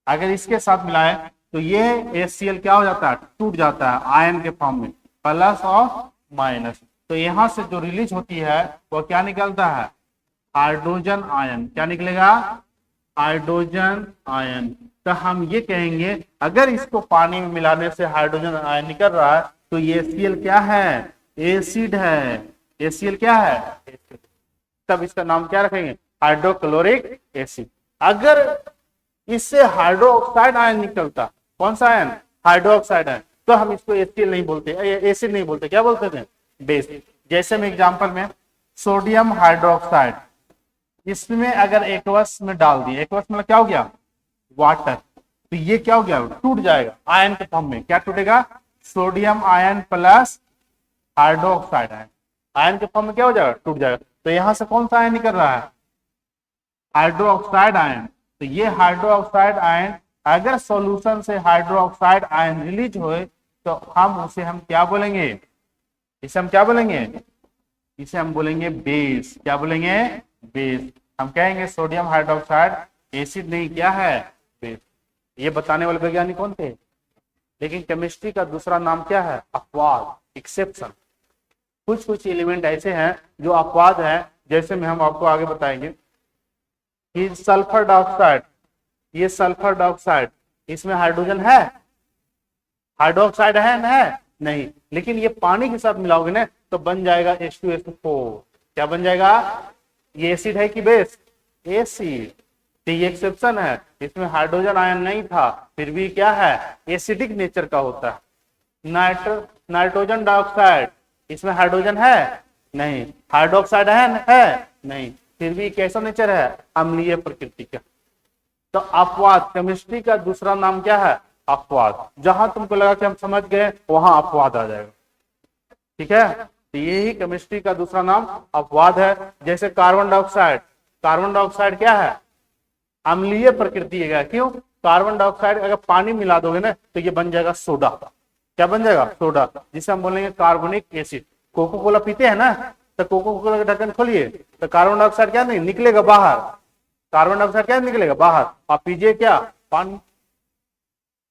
Speaker 1: अगर इसके साथ मिलाए तो ये HCl क्या हो जाता है, टूट जाता है आयन के फॉर्म में, प्लस और माइनस। तो यहां से जो रिलीज होती है वो क्या निकलता है, हाइड्रोजन आयन। क्या निकलेगा, हाइड्रोजन आयन। तो हम ये कहेंगे अगर इसको पानी में मिलाने से हाइड्रोजन आयन निकल रहा है तो ये HCl क्या है, एसिड है। HCl क्या है, तब इसका नाम क्या रखेंगे, हाइड्रोक्लोरिक एसिड। अगर इससे हाइड्रोक्साइड आयन निकलता, कौन सा आयन, हाइड्रोक्साइड आयन, तो हम इसको HCl नहीं बोलते, एसिड नहीं बोलते, क्या बोलते थे, बेस। जैसे में एग्जांपल में सोडियम हाइड्रोक्साइड, इसमें अगर एक्वस में डाल दिए, एक्वस मतलब क्या हो गया, वाटर, तो ये क्या हो गया, टूट जाएगा आयन के फॉर्म में। क्या टूटेगा, sodium ion plus hydroxide ion, ion के फॉर्म में क्या हो जाएगा, टूट जाएगा। तो यहां से कौन सा आयन निकल रहा है, हाइड्रोक्साइड आयन। तो ये हाइड्रोक्साइड आयन, अगर सॉल्यूशन से हाइड्रोक्साइड आयन रिलीज होए तो हम क्या बोलेंगे, इसे हम क्या बोलेंगे, इसे हम बोलेंगे बेस। क्या बोलेंगे, बेस। हम कहेंगे सोडियम हाइड्रोक्साइड एसिड नहीं, क्या है, बेस। ये बताने वाले वैज्ञानिक कौन थे। लेकिन केमिस्ट्री का दूसरा नाम क्या है, अपवाद, एक्सेप्शन। कुछ कुछ एलिमेंट ऐसे हैं जो अपवाद हैं, जैसे में हम आपको आगे बताएंगे कि सल्फर डाइऑक्साइड, ये सल्फर डाइऑक्साइड, इसमें हाइड्रोजन है, हाइड्रोक्साइड है ना, है नहीं, लेकिन ये पानी के साथ मिलाओगे ना तो बन जाएगा H2SO4। क्या बन जाएगा, ये एसिड है कि बेस, एसिड। तो ये एक्सेप्शन है, इसमें हाइड्रोजन आयन नहीं था, फिर भी क्या है, एसिडिक नेचर का होता है। नाइट्रोजन डाइऑक्साइड, इसमें हाइड्रोजन है नहीं, हाइड्रोक्साइड है नहीं, फिर भी कैसा नेचर है, अम्लीय प्रकृति का। तो अपवाद, केमिस्ट्री का दूसरा नाम क्या है, अपवाद। जहां तुमको लगा कि हम समझ गए वहां अपवाद आ जाएगा, ठीक है। तो यही केमिस्ट्री का दूसरा नाम अपवाद है। जैसे कार्बन डाइऑक्साइड, कार्बन डाइऑक्साइड क्या है, अम्लीय प्रकृति है। क्यों, कार्बन डाइऑक्साइड अगर पानी मिला दोगे ना तो ये बन जाएगा सोडा। क्या बन जाएगा, सोडा, जिसे हम बोलेंगे कार्बोनिक एसिड। कोको कोला पीते हैं ना, तो कोको कोला का ढक्कन खोलिए तो कार्बन डाइऑक्साइड क्या नहीं निकलेगा बाहर, कार्बन डाइऑक्साइड क्या निकलेगा बाहर, आप पीजिए क्या, पानी।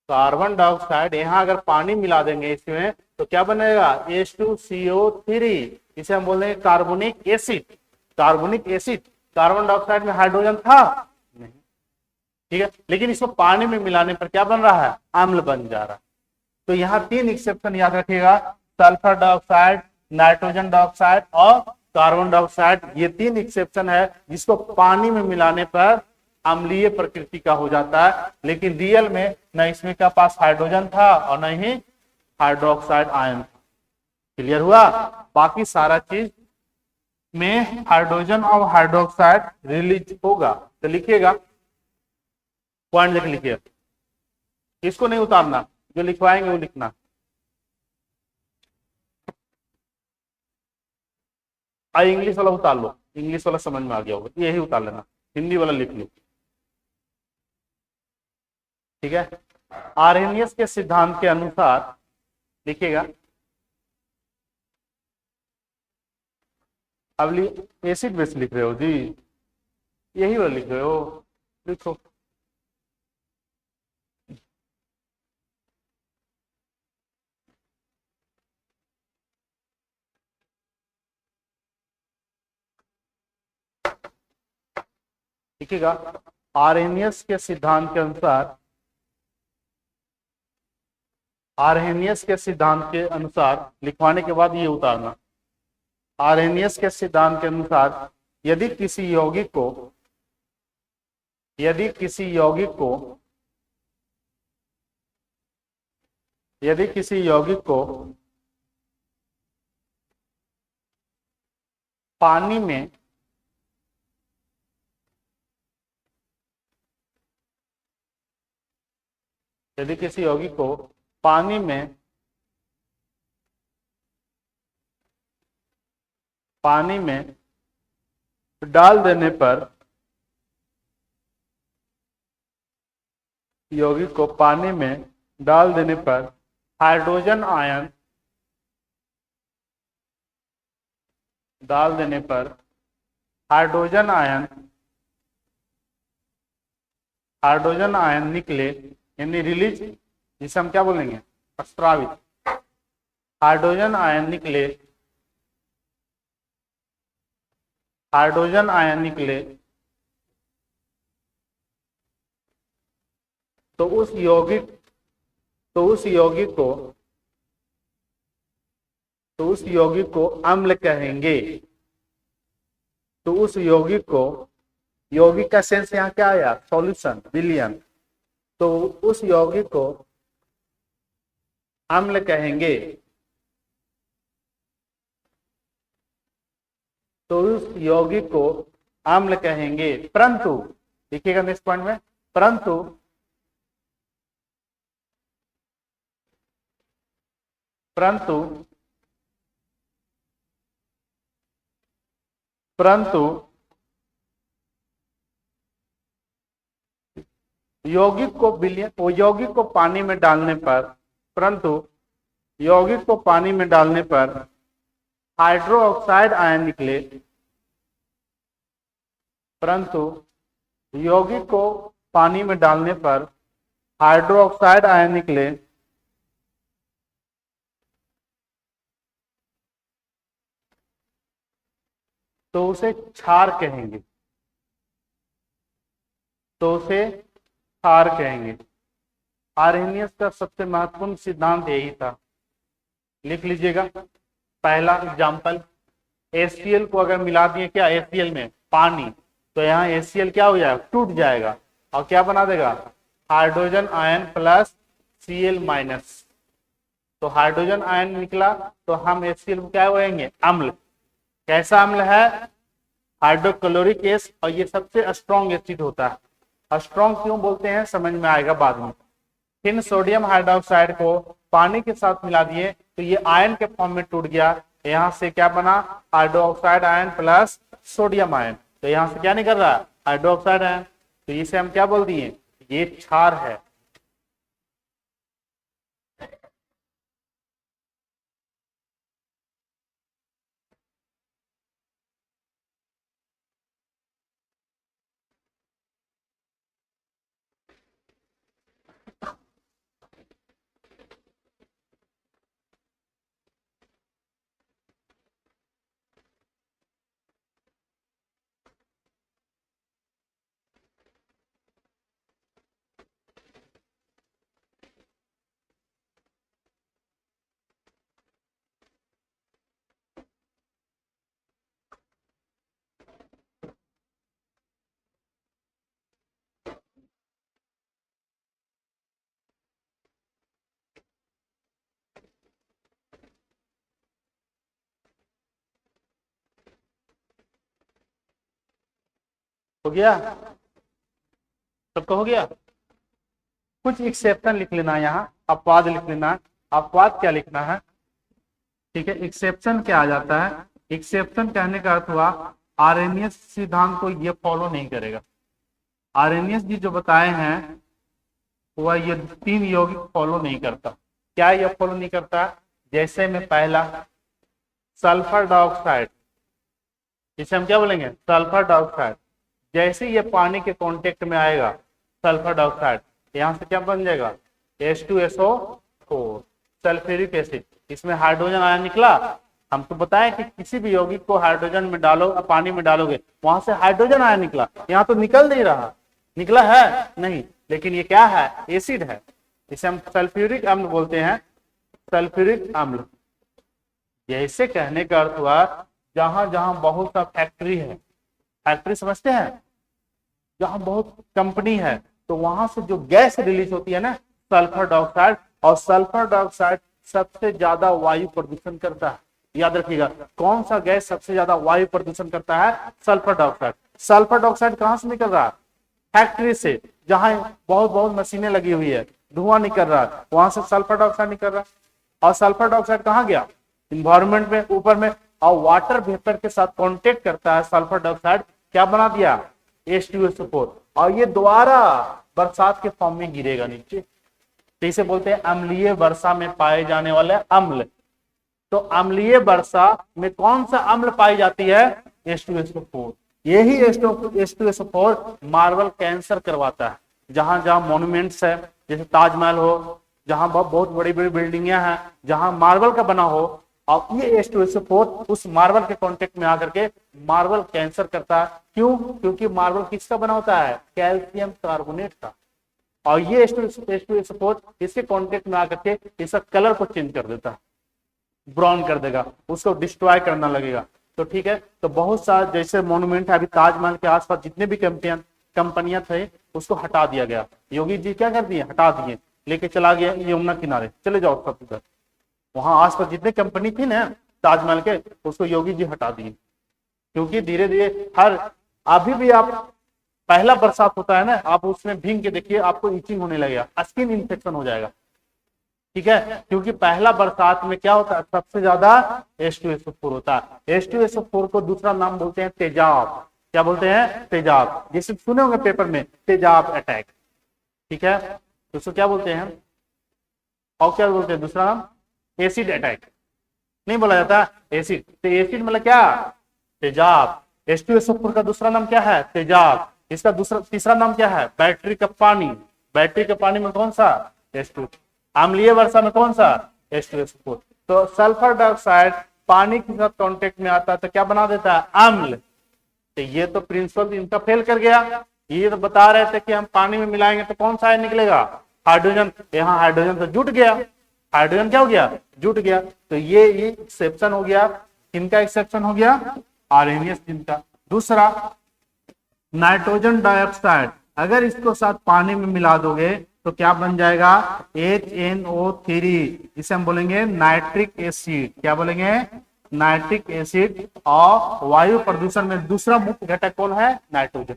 Speaker 1: कार्बन डाइऑक्साइड यहां अगर पानी मिला देंगे इसमें तो क्या बनेगा, H2CO3, इसे हम बोलेंगे carbonic acid. Carbonic acid, carbon dioxide में हाइड्रोजन था नहीं, ठीक है, लेकिन इसको पानी में मिलाने पर क्या बन रहा है, अम्ल बन जा रहा है। तो यहाँ तीन एक्सेप्शन याद रखिएगा, सल्फर डाइऑक्साइड, नाइट्रोजन डाइऑक्साइड और कार्बन डाइऑक्साइड। ये तीन एक्सेप्शन है जिसको पानी में मिलाने पर अम्लीय प्रकृति का हो जाता है, लेकिन रियल में न इसमें का पास हाइड्रोजन था और न ही हाइड्रोक्साइड आयन। क्लियर हुआ, बाकी सारा चीज में हाइड्रोजन और हाइड्रोक्साइड रिलीज होगा। तो लिखिएगा, पॉइंट लिख लिखिए, इसको नहीं उतारना, जो लिखवाएंगे वो लिखना। इंग्लिश वाला उतार लो, इंग्लिश वाला समझ में आ गया होगा, यही उतार लेना, हिंदी वाला लिख लो, ठीक है। आर्हेनियस के सिद्धांत के अनुसार लिखिएगा, अब एसिड बेस लिख रहे हो जी, यही वाला लिख रहे हो, लिखो। लिखिएगा, आर्हेनियस के सिद्धांत के अनुसार, आर्हेनियस के सिद्धांत के अनुसार लिखवाने के बाद ये उतारना। आर्हेनियस के सिद्धांत के अनुसार यदि किसी यौगिक को, यदि किसी यौगिक को, यदि किसी यौगिक को पानी में यदि किसी यौगिक को पानी में डाल देने पर, यौगिक को पानी में डाल देने पर हाइड्रोजन आयन, डाल देने पर हाइड्रोजन आयन, हाइड्रोजन आयन निकले, यानी रिलीज, जिसे हम क्या बोलेंगे, स्रावित। हाइड्रोजन आयन निकले, हाइड्रोजन आयन निकले तो उस यौगिक, तो उस यौगिक को, तो उस यौगिक को अम्ल कहेंगे। तो उस यौगिक को, यौगिक का सेंस यहाँ क्या आया, सॉल्यूशन, विलयन। तो उस यौगिक को अम्ल कहेंगे, तो उस यौगिक को अम्ल कहेंगे। परंतु देखिएगा नेक्स्ट पॉइंट में, परंतु परंतु परंतु यौगिक को यौगिक को पानी में डालने पर, परंतु यौगिक को पानी में डालने पर हाइड्रो ऑक्साइड आयन निकले, परंतु यौगिक को पानी में डालने पर हाइड्रो ऑक्साइड आयन निकले तो उसे क्षार कहेंगे, तो उसे क्षार कहेंगे। आर्हेनियस का सबसे महत्वपूर्ण सिद्धांत यही था। लिख लीजिएगा। पहला एग्जांपल, HCl को अगर मिला दिए क्या HCl में पानी, तो यहाँ HCl क्या हो जाएगा, टूट जाएगा और क्या बना देगा, hydrogen ion plus Cl minus. तो हाइड्रोजन आयन निकला तो हम HCl को क्या कहेंगे, अम्ल। कैसा अम्ल है, हाइड्रोक्लोरिक एसिड, और ये सबसे स्ट्रॉन्ग एसिड होता है। स्ट्रॉन्ग क्यों बोलते हैं समझ में आएगा बाद में। फिर सोडियम हाइड्रोक्साइड को पानी के साथ मिला दिए तो ये आयन के फॉर्म में टूट गया। यहां से क्या बना, hydroxide ion plus sodium ion. तो यहां से क्या निकल रहा है, हाइड्रोक्साइड आयन। तो इसे हम क्या बोल दिए, ये क्षार है। हो गया, सबका हो गया। कुछ एक्सेप्शन लिख लेना, यहाँ अपवाद लिख लेना। अपवाद क्या लिखना है, ठीक है। एक्सेप्शन क्या आ जाता है, एक्सेप्शन कहने का अर्थ हुआ आर्हेनियस सिद्धांत को ये फॉलो नहीं करेगा। आर्हेनियस जी जो बताए हैं वह ये 3 यौगिक फॉलो नहीं करता। क्या ये फॉलो नहीं करता, जैसे में पहला सल्फर डाइऑक्साइड, इसे हम क्या बोलेंगे, सल्फर डाइऑक्साइड। जैसे ये पानी के कांटेक्ट में आएगा सल्फर डाइऑक्साइड, यहां से क्या बन जाएगा, H2SO4 सल्फ्यूरिक एसिड। इसमें हाइड्रोजन आयन निकला। हम तो बताएं कि किसी भी यौगिक को हाइड्रोजन में डालो, पानी में डालोगे, वहां से हाइड्रोजन आयन निकला। यहाँ तो निकल नहीं रहा, निकला है नहीं, लेकिन ये क्या है, एसिड है। इसे हम सल्फ्यूरिक अम्ल बोलते हैं, सल्फ्यूरिक अम्ल। जैसे कहने का अर्थ हुआ जहां जहां बहुत सा फैक्ट्री है, फैक्ट्री समझते हैं, जहां बहुत कंपनी है, तो वहां से जो गैस रिलीज होती है ना, सल्फर डाइऑक्साइड, और सल्फर डाइऑक्साइड सबसे ज्यादा वायु प्रदूषण करता है। याद रखिएगा, कौन सा गैस सबसे ज्यादा वायु प्रदूषण करता है, सल्फर डाइऑक्साइड। सल्फर डाइऑक्साइड कहां से निकल रहा है, फैक्ट्री से, जहां बहुत बहुत मशीनें लगी हुई है, धुआं निकल रहा है, वहां से सल्फर डाइऑक्साइड निकल रहा है। और सल्फर डाइऑक्साइड कहां गया, इन्वायरमेंट में, ऊपर में, और वाटर वेपर के साथ कांटेक्ट करता है सल्फर डाइऑक्साइड, क्या बना दिया, H2SO4, और ये दोबारा बरसात के फॉर्म में गिरेगा नीचे। तो इसे बोलते हैं अम्लीय वर्षा में पाए जाने वाले अम्ल। तो अम्लीय वर्षा में कौन सा अम्ल पाई जाती है, H2SO4। यही H2SO4 मार्बल कैंसर करवाता है। जहां जहां मॉन्यूमेंट्स है, जैसे ताजमहल हो, जहां बहुत बड़ी बड़ी बिल्डिंगें हैं, जहां मार्बल का बना हो, और ये H2SO4 उस मार्बल के कांटेक्ट में आकर के मार्बल कैंसर करता है। क्यों, क्योंकि मार्बल किसका बना होता है, कैल्शियम कार्बोनेट का। और ये H2SO4 इसके कांटेक्ट में आकर के इसका कलर को चेंज कर देता है, ब्राउन कर देगा, उसको डिस्ट्रॉय करना लगेगा। तो ठीक है, तो बहुत सारे जैसे मॉन्यूमेंट है, अभी ताजमहल के आसपास जितने भी कंपनियां थे, उसको हटा दिया गया। योगी जी क्या कर दिए, हटा दिए, लेके चला गया यमुना किनारे, चले जाओ सब उधर। वहां आसपास जितने कंपनी थी ना ताजमहल के, उसको योगी जी हटा दिए। क्योंकि धीरे धीरे अभी भी आप पहला बरसात होता है ना, आप उसमें भीग के देखिए, आपको इचिंग होने लगेगा, स्किन इन्फेक्शन हो जाएगा, ठीक है। क्योंकि पहला बरसात में क्या होता है, सबसे ज्यादा H2SO4 होता है। H2SO4 को दूसरा नाम बोलते हैं तेजाब। क्या बोलते हैं, तेजाब। जैसे सुने होंगे पेपर में, तेजाब अटैक। ठीक है, तो उसको क्या बोलते हैं, और क्या बोलते हैं दूसरा नाम, एसिड अटैक। नहीं बोला जाता एसिड, तो एसिड मतलब क्या, तेजाब। H2SO4 का दूसरा नाम क्या है, तेजाब। इसका दूसरा तीसरा नाम क्या है, बैटरी का पानी। बैटरी के पानी में कौन सा, H2। अम्लीय वर्षा में कौन सा, H2SO4। तो सल्फर डाइऑक्साइड पानी के साथ कांटेक्ट में आता है तो क्या बना देता है, अम्ल। तो ये तो प्रिंसिपल इनका फेल कर गया। ये तो बता रहे थे कि हम पानी में मिलाएंगे तो कौन सा निकलेगा, हाइड्रोजन। यहाँ हाइड्रोजन तो जुट गया, हाइड्रोजन क्या हो गया, जुट गया। तो ये एक्सेप्शन हो गया, किनका एक्सेप्शन हो गया, आरएनएस जिनका। दूसरा, नाइट्रोजन डाइऑक्साइड अगर इसको साथ पानी में मिला दोगे तो क्या बन जाएगा, HNO3। इसे हम बोलेंगे नाइट्रिक एसिड। क्या बोलेंगे, नाइट्रिक एसिड। और वायु प्रदूषण में दूसरा मुख्य घटक कौन है, नाइट्रोजन।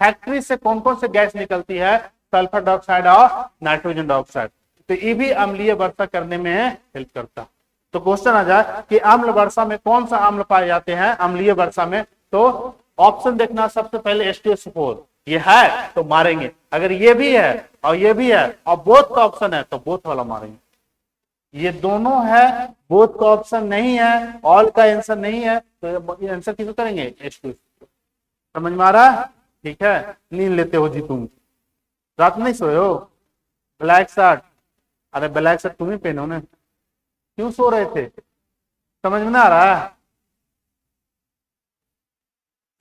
Speaker 1: फैक्ट्री से कौन कौन से गैस निकलती है, सल्फर डाइऑक्साइड और नाइट्रोजन डाइऑक्साइड। तो ये भी अम्लीय वर्षा करने में हेल्प करता। तो क्वेश्चन आ जाए कि अम्ल वर्षा में कौन सा अम्ल पाए जाते हैं, अम्लीय वर्षा में, तो ऑप्शन देखना सबसे पहले H2SO4 ये है तो मारेंगे, अगर ये भी है और ये भी है और बोथ का ऑप्शन है तो बोथ वाला मारेंगे। ये दोनों है, बोथ का ऑप्शन नहीं है, ऑल का आंसर नहीं है, तो ये आंसर किसको करेंगे, H2SO4। समझ में आ रहा है, ठीक है। नींद लेते हो जी तुम, रात नहीं सोए हो, ब्लैक शर्ट, अरे ब्लैक शर्ट तुम ही पहनो ना, क्यों सो रहे थे, समझ में ना आ रहा है,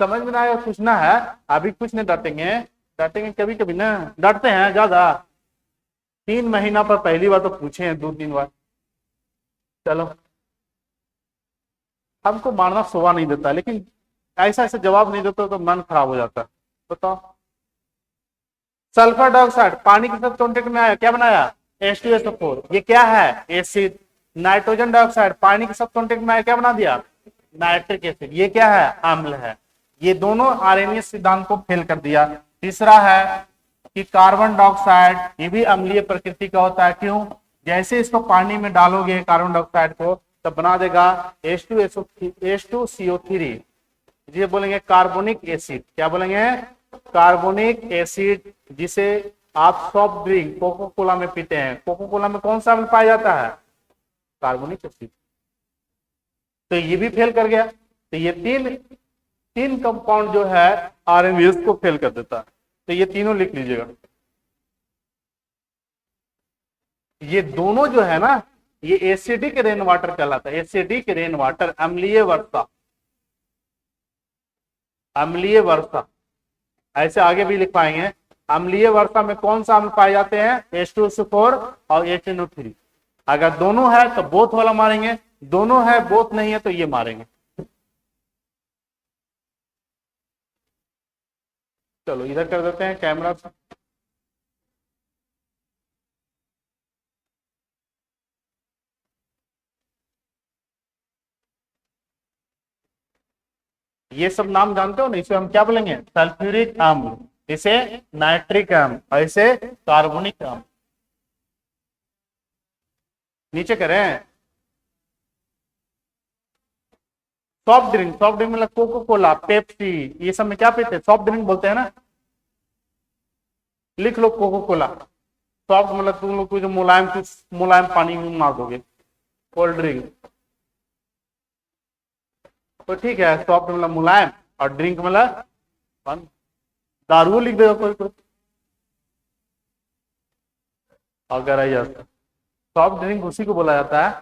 Speaker 1: समझ में ना आया, पूछना है। अभी कुछ नहीं डांटेंगे, डांटेंगे कभी कभी ना, डांटते हैं ज्यादा। 3 महीना पर पहली बार तो पूछे हैं 2-3 बार। चलो, हमको मारना सोवा नहीं देता, लेकिन ऐसा ऐसा जवाब नहीं देता तो मन खराब हो जाता है। बताओ, सल्फर डाइऑक्साइड पानी के साथ कॉन्टेक्ट में आया, क्या बनाया, H2SO4। ये क्या है, एसिड। नाइट्रोजन डाइऑक्साइड पानी के साथ कॉन्टेक्ट में आया, क्या बना दिया, नाइट्रिक एसिड। ये क्या है, अम्ल है। ये दोनों आरएनएस सिद्धांत को फेल कर दिया। तीसरा है कि कार्बन डाइऑक्साइड, ये भी अम्लीय प्रकृति का होता है। क्यों, जैसे इसको पानी में डालोगे कार्बन डाइऑक्साइड को तो बना देगा H2CO3। ये बोलेंगे कार्बोनिक एसिड। क्या बोलेंगे, कार्बोनिक एसिड, जिसे आप सॉफ्ट ड्रिंक कोको कोला में पीते हैं। कोको कोला में कौन सा अम्ल पाया जाता है, कार्बोनिक एसिड। तो ये भी फेल कर गया। तो ये तीन कंपाउंड जो है आरएनएस को फेल कर देता है। तो ये तीनों लिख लीजिएगा। ये दोनों जो है ना, ये एसिडिक रेन वाटर कहलाता है, एसिडिक रेन वाटर, अम्लीय वर्षा, अम्लीय वर्षा। ऐसे आगे भी लिख पाएंगे। अम्लीय वर्षा में कौन सा अम्ल पाए जाते हैं, H2SO4 और HNO3। अगर दोनों है तो बोथ वाला मारेंगे, दोनों है बोथ नहीं है तो ये मारेंगे। चलो इधर कर देते हैं कैमरा से। ये सब नाम जानते हो ना, इसे हम क्या बोलेंगे, सल्फ्यूरिक अम्ल, इसे नाइट्रिक अम्ल और इसे कार्बोनिक अम्ल। नीचे करें, सॉफ्ट ड्रिंक, सॉफ्ट ड्रिंक मतलब कोको कोला, पेप्सी, ये सब में क्या पीते हैं, सॉफ्ट ड्रिंक बोलते हैं ना। लिख लो कोको कोला। सॉफ्ट मतलब तुम लोग कुछ मुलायम, कुछ मुलायम पानी में मार दोगे, कोल्ड ड्रिंक। तो ठीक है, सॉफ्ट मतलब मुलायम और ड्रिंक मतलब दारू लिख देगा कोई। अगर सॉफ्ट ड्रिंक उसी को बोला जाता है,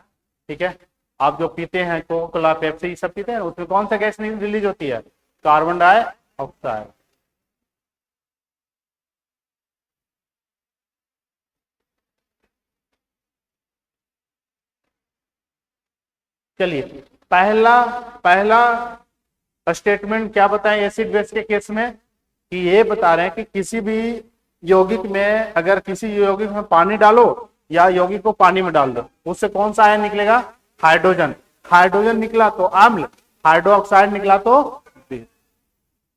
Speaker 1: ठीक है। आप जो पीते हैं कोको कोला, पेप्सी सब पीते हैं, उसमें कौन सा गैस रिलीज होती है, कार्बन डाइऑक्साइड। चलिए, पहला पहला स्टेटमेंट क्या बताएं एसिड बेस के केस में, कि ये बता रहे हैं कि किसी भी यौगिक में, अगर किसी यौगिक में पानी डालो या यौगिक को पानी में डाल दो, उससे कौन सा आयन निकलेगा, हाइड्रोजन। हाइड्रोजन निकला तो अम्ल, हाइड्रोक्साइड निकला तो बेस।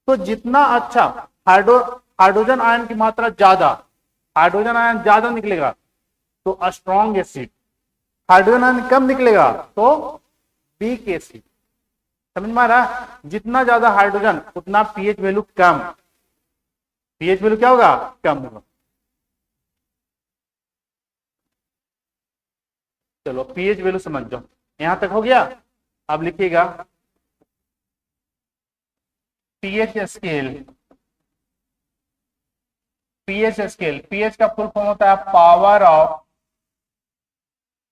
Speaker 1: तो जितना अच्छा हाइड्रोजन आयन की मात्रा ज्यादा, हाइड्रोजन आयन ज्यादा निकलेगा तो स्ट्रॉन्ग एसिड, हाइड्रोजन आयन कम निकलेगा तो वीक एसिड। समझ में आ रहा, जितना ज्यादा हाइड्रोजन उतना पीएच वैल्यू कम, पीएच वैल्यू क्या होगा, कम होगा। चलो पीएच वैल्यू समझ जाओ, यहां तक हो गया। अब लिखिएगा pH scale. PH scale, pH का फुल फॉर्म होता है power of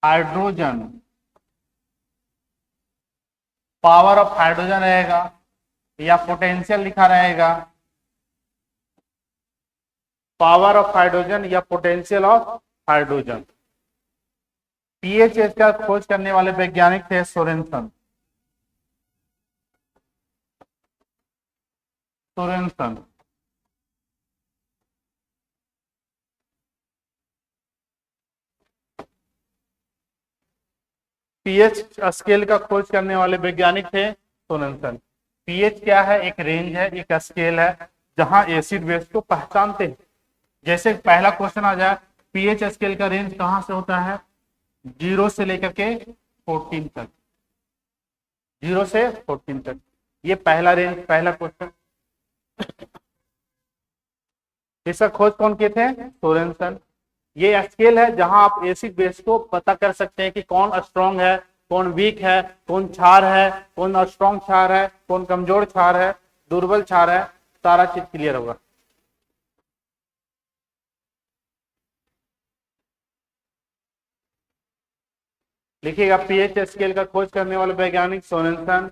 Speaker 1: hydrogen. Power of hydrogen रहेगा या पोटेंशियल लिखा रहेगा, पावर ऑफ हाइड्रोजन या पोटेंशियल ऑफ हाइड्रोजन। पीएच का खोज करने वाले वैज्ञानिक थे सोरेनसन। सोरेनसन पीएच स्केल का खोज करने वाले वैज्ञानिक थे सोरेनसन। पीएच क्या है? एक रेंज है, एक स्केल है जहां एसिड बेस को पहचानते हैं। जैसे पहला क्वेश्चन आ जाए, पीएच स्केल का रेंज कहां से होता है? 0 से लेकर के 14 तक। 0 से 14 तक, ये पहला रेंज, पहला क्वेश्चन। इसका खोज कौन किए थे? सोरेनसन। ये स्केल है जहां आप एसिड बेस को पता कर सकते हैं कि कौन स्ट्रॉन्ग है, कौन वीक है, कौन क्षार है, कौन स्ट्रॉन्ग क्षार है, कौन कमजोर क्षार है, दुर्बल क्षार है, सारा चीज क्लियर होगा। लिखिएगा पीएच स्केल का खोज करने वाले वैज्ञानिक सोरेनसन।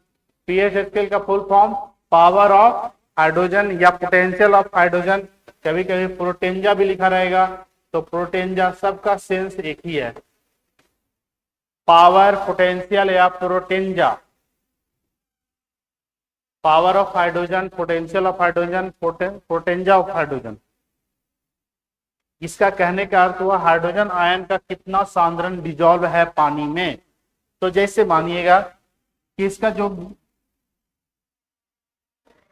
Speaker 1: पीएच स्केल का full form power of hydrogen या पोटेंशियल ऑफ हाइड्रोजन, कभी कभी प्रोटेंजा भी लिखा रहेगा, तो प्रोटेंजा, सबका सेंस एक ही है। पावर, पोटेंशियल या potenza. Power of hydrogen, potential of hydrogen, potenza of hydrogen. इसका कहने का अर्थ हुआ हाइड्रोजन आयन का कितना सांद्रण डिजॉल्व है पानी में। तो जैसे मानिएगा कि इसका जो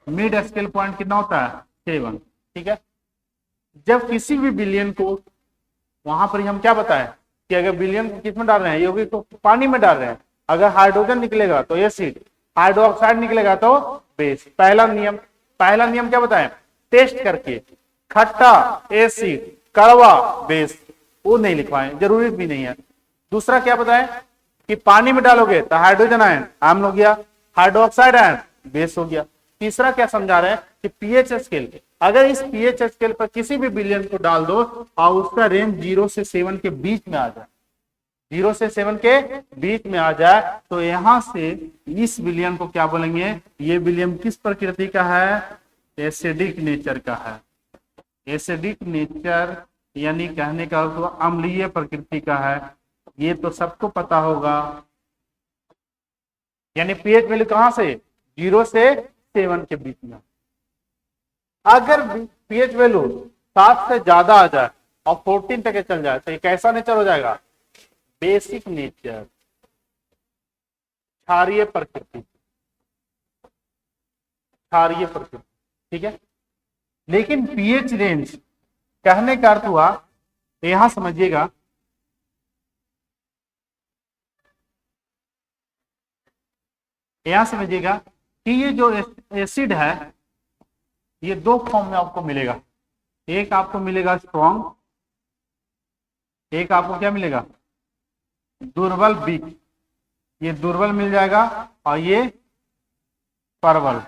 Speaker 1: मिड स्केल पॉइंट कितना होता है? 7, ठीक है। जब किसी भी विलयन को, वहां पर हम क्या बताएं कि अगर विलयन को किस में डाल रहे हैं? यौगिक को पानी में डाल रहे हैं। अगर हाइड्रोजन निकलेगा तो एसिड, हाइड्रोक्साइड निकलेगा तो बेस। पहला नियम क्या बताएं? टेस्ट करके, खट्टा एसिड, कड़वा बेस, वो नहीं लिखवाएं, जरूरी भी नहीं है। दूसरा क्या बताएं कि पानी में डालोगे तो हाइड्रोजन आयन आम्ल हो गया, हाइड्रोक्साइड आयन बेस हो गया। तीसरा क्या समझा रहे हैं कि पीएच स्केल, अगर इस पीएच स्केल पर किसी भी विलयन को डाल दो और उसका रेंज 0 से 7 के बीच में आ जाए, 0 से 7 के बीच में आ जाए, तो यहां से इस विलयन को क्या बोलेंगे? ये विलयन किस प्रकृति का है? एसिडिक नेचर का है। एसिडिक नेचर यानी कहने का अर्थ अम्लीय प्रकृति का है। ये तो सबको पता होगा। यानी पीएच वैल्यू कहां से? 0 से 7 के बीच में। अगर पीएच वैल्यू 7 से ज्यादा आ जाए और 14 तक चल जाए तो ये कैसा नेचर हो जाएगा? बेसिक नेचर, क्षारीय प्रकृति, क्षारीय प्रकृति, ठीक है। लेकिन पीएच रेंज कहने का अर्थ हुआ, यहां समझिएगा, कि ये जो एसिड है ये 2 फॉर्म में आपको मिलेगा। एक आपको मिलेगा स्ट्रॉन्ग, एक आपको क्या मिलेगा? दुर्बल, वीक। ये दुर्बल मिल जाएगा और ये प्रबल,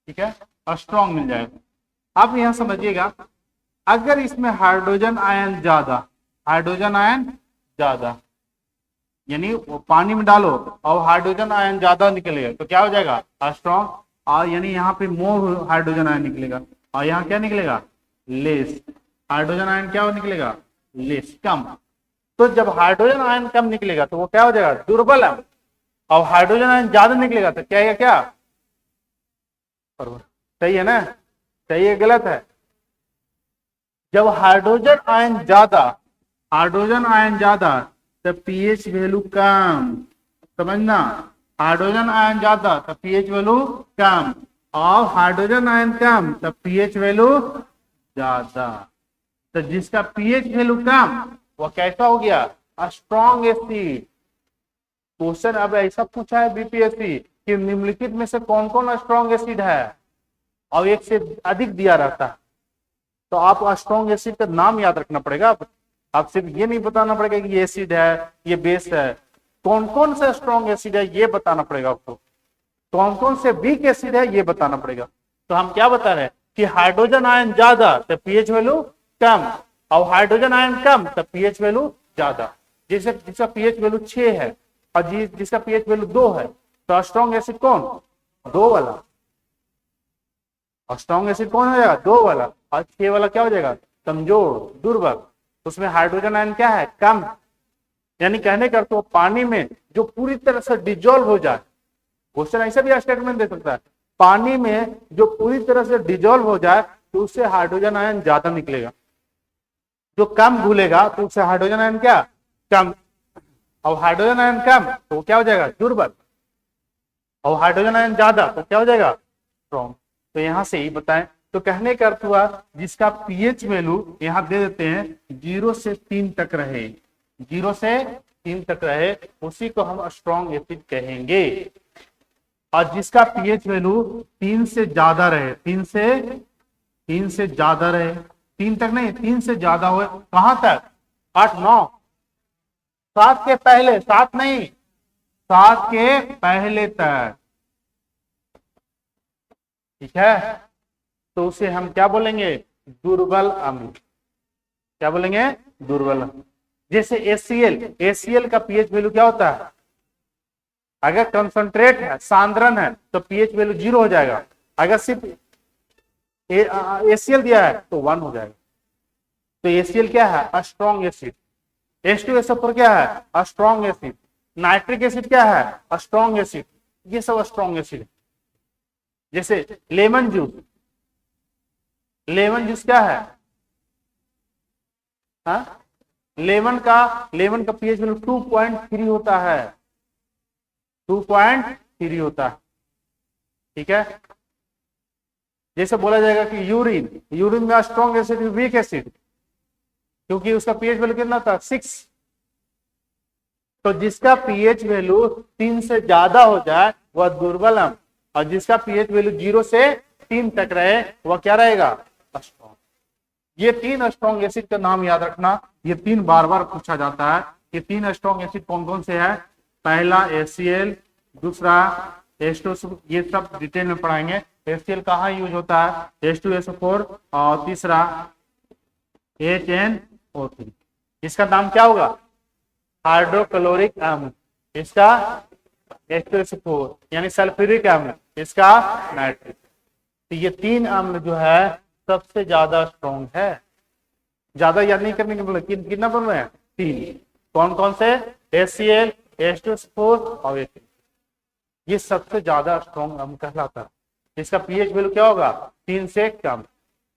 Speaker 1: ठीक है, और स्ट्रॉन्ग मिल जाएगा। अब यहां समझिएगा, अगर इसमें हाइड्रोजन आयन ज्यादा, यानी वो पानी में डालो और हाइड्रोजन आयन ज्यादा निकलेगा तो क्या हो जाएगा? स्ट्रॉन्ग। और यानी यहाँ पे मोर हाइड्रोजन आयन निकलेगा और यहाँ क्या निकलेगा? लेस। हाइड्रोजन आयन क्या निकलेगा? लेस, कम। तो जब हाइड्रोजन आयन कम निकलेगा तो वो क्या हो जाएगा? दुर्बल है। और हाइड्रोजन आयन ज्यादा निकलेगा तो क्या है? क्या सही है ना? सही है, गलत है? जब हाइड्रोजन आयन ज्यादा तो पीएच वैल्यू कम। समझना, हाइड्रोजन आयन ज्यादा तो पीएच वैल्यू कम, और हाइड्रोजन आयन कम तो पीएच वैल्यू ज्यादा। तो जिसका पीएच वैल्यू कम वो कैसा हो गया? Strong acid. क्वेश्चन अब ऐसा पूछा है बीपीएससी कि निम्नलिखित में से कौन कौन स्ट्रॉन्ग एसिड है, और एक से अधिक दिया रहता है, तो आप स्ट्रॉन्ग एसिड का नाम याद रखना पड़ेगा। आप सिर्फ ये नहीं बताना पड़ेगा कि ये एसिड है, ये बेस है, कौन कौन सा स्ट्रॉन्ग एसिड है ये बताना पड़ेगा आपको, कौन कौन से वीक एसिड है ये बताना पड़ेगा। तो हम क्या बता रहे हैं कि हाइड्रोजन आयन ज्यादा तो पीएच वैल्यू कम, और हाइड्रोजन आयन कम तो पीएच वैल्यू ज्यादा। जैसे जिसका पीएच वैल्यू 6 है और जिसका पीएच वैल्यू 2 है, तो स्ट्रॉन्ग एसिड कौन? 2 वाला। और स्ट्रॉन्ग एसिड कौन हो जाएगा? 2 वाला। और 6 वाला क्या हो जाएगा? कमजोर, दुर्बल। उसमें हाइड्रोजन आयन क्या है? कम। यानी कहने का तो पानी में जो पूरी तरह से डिजोल्व हो जाए, क्वेश्चन ऐसा भी स्टेटमेंट दे सकता है, पानी में जो पूरी तरह से डिजोल्व हो जाए तो उससे हाइड्रोजन आयन ज्यादा निकलेगा, जो कम घुलेगा तो उससे हाइड्रोजन आयन क्या? कम। और हाइड्रोजन आयन कम तो क्या हो जाएगा? दुर्बल। और हाइड्रोजन आयन ज्यादा तो क्या हो जाएगा? स्ट्रॉन्ग। तो यहां से ही बताएं, तो कहने का अर्थ हुआ जिसका पीएच वैल्यू यहां दे देते हैं 0 से 3 तक रहे, 0 से 3 तक रहे, उसी को हम स्ट्रॉन्ग एसिड कहेंगे। और जिसका पीएच वैल्यू 3 से ज्यादा रहे, 3 से ज्यादा रहे, 3 तक नहीं, 3 से ज्यादा हुए, कहां तक? 8 9, 7 के पहले, 7 नहीं, 7 के पहले तक, ठीक है। तो उसे हम क्या बोलेंगे? दुर्बल अम्ल। क्या बोलेंगे? दुर्बल अम्ल। जैसे एसीएल, एसीएल का पीएच वैल्यू क्या होता है? अगर कंसंट्रेट है, सांद्रण है, तो पीएच वैल्यू 0 हो जाएगा। अगर सिर्फ एसीएल दिया है तो 1 हो जाएगा। तो एसीएल क्या है? Strong acid. H2SO4 क्या है? Strong acid. नाइट्रिक एसिड क्या है? Strong acid. ये सब स्ट्रॉन्ग एसिड है। जैसे लेमन जूस, लेमन जूस क्या है? हाँ? लेमन का पीएच वैल्यू 2.3 होता है, 2.3 होता है, ठीक है। जैसे बोला जाएगा कि यूरिन, यूरिन में स्ट्रॉन्ग एसिड, वीक एसिड, क्योंकि उसका पीएच वैल्यू कितना था? 6। तो जिसका पीएच वैल्यू 3 से ज्यादा हो जाए वह दुर्बल अम्ल, और जिसका पीएच वैल्यू 0 से 3 तक रहे वह क्या रहेगा? स्ट्रॉन्ग। ये 3 स्ट्रॉन्ग एसिड का नाम याद रखना, ये 3 बार बार पूछा जाता है। ये 3 स्ट्रॉन्ग एसिड कौन कौन से है? पहला एसीएल, दूसरा H2, ये सब डिटेल में पढ़ाएंगे। एसीएल कहाँ यूज होता है? H2SO4। और तीसरा HNO3। इसका नाम क्या होगा? हाइड्रोक्लोरिक अम्ल। इसका H2SO4 यानी सल्फ्यूरिक अम्ल, इसका नाइट्रिक। तो ये 3 अम्ल जो है सबसे ज्यादा स्ट्रॉन्ग है। ज्यादा याद नहीं करने के बोले, कितना बोल रहे हैं? 3। कौन कौन से? HCl, H2SO4 और HCl। ये सबसे ज्यादा स्ट्रॉन्ग अम्ल कहलाता है। इसका पीएच वैल्यू क्या होगा? 3 से कम,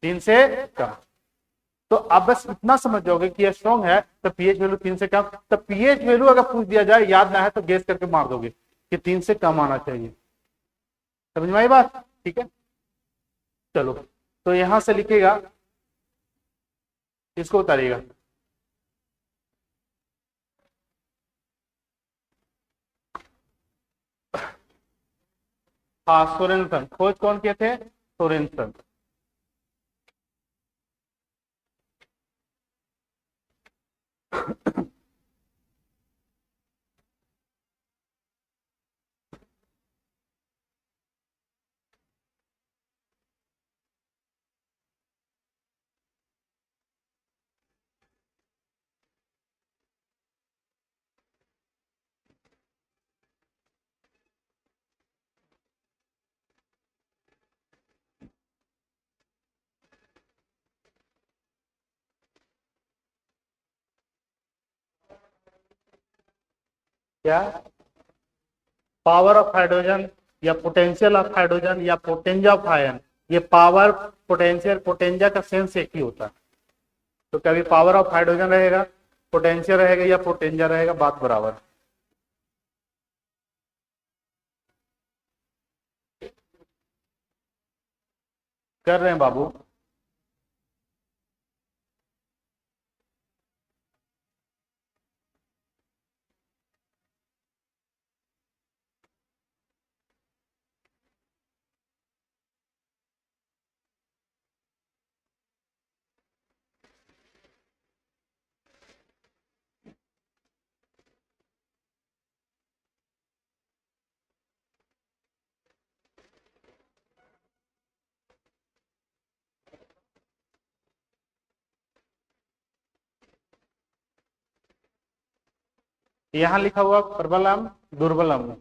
Speaker 1: 3 से कम। तो अब बस इतना समझ जाओगे कि ये स्ट्रॉन्ग है तो पीएच वैल्यू 3 से कम। तो पीएच वैल्यू अगर पूछ दिया जाए, याद ना है तो गेस करके मार दोगे कि 3 से कम आना चाहिए। समझ में आई बात? ठीक है, चलो। तो यहां से लिखेगा, इसको उतारिएगा। हाँ, सोरेनसन। खोज कौन किए थे? सोरेनसन। क्या? पावर ऑफ हाइड्रोजन या पोटेंशियल ऑफ हाइड्रोजन या पोटेंजा ऑफ आयन, ये पावर, पोटेंशियल, पोटेंजा का सेंस एक ही होता है। तो कभी पावर ऑफ हाइड्रोजन रहेगा, पोटेंशियल रहेगा या पोटेंजा रहेगा, बात बराबर। कर रहे हैं बाबू। यहाँ लिखा हुआ प्रबल अम्ल, दुर्बल अम्ल।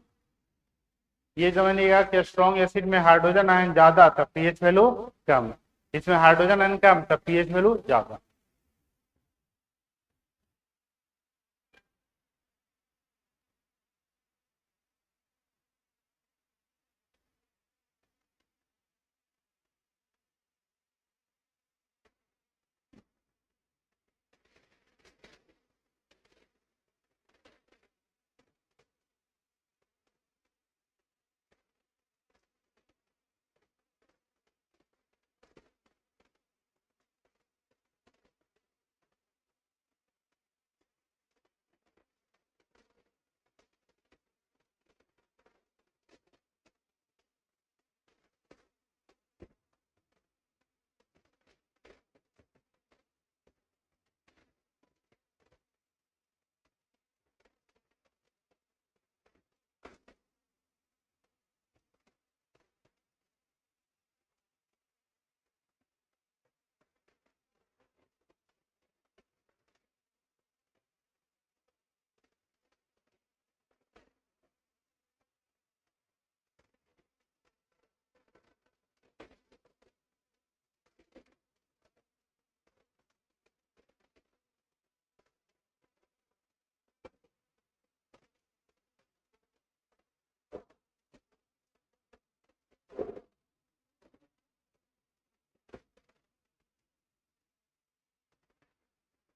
Speaker 1: ये समझिएगा कि स्ट्रॉन्ग एसिड में हाइड्रोजन आयन ज्यादा तब पीएच वैल्यू कम, इसमें हाइड्रोजन आयन कम तब पीएच वैल्यू ज्यादा।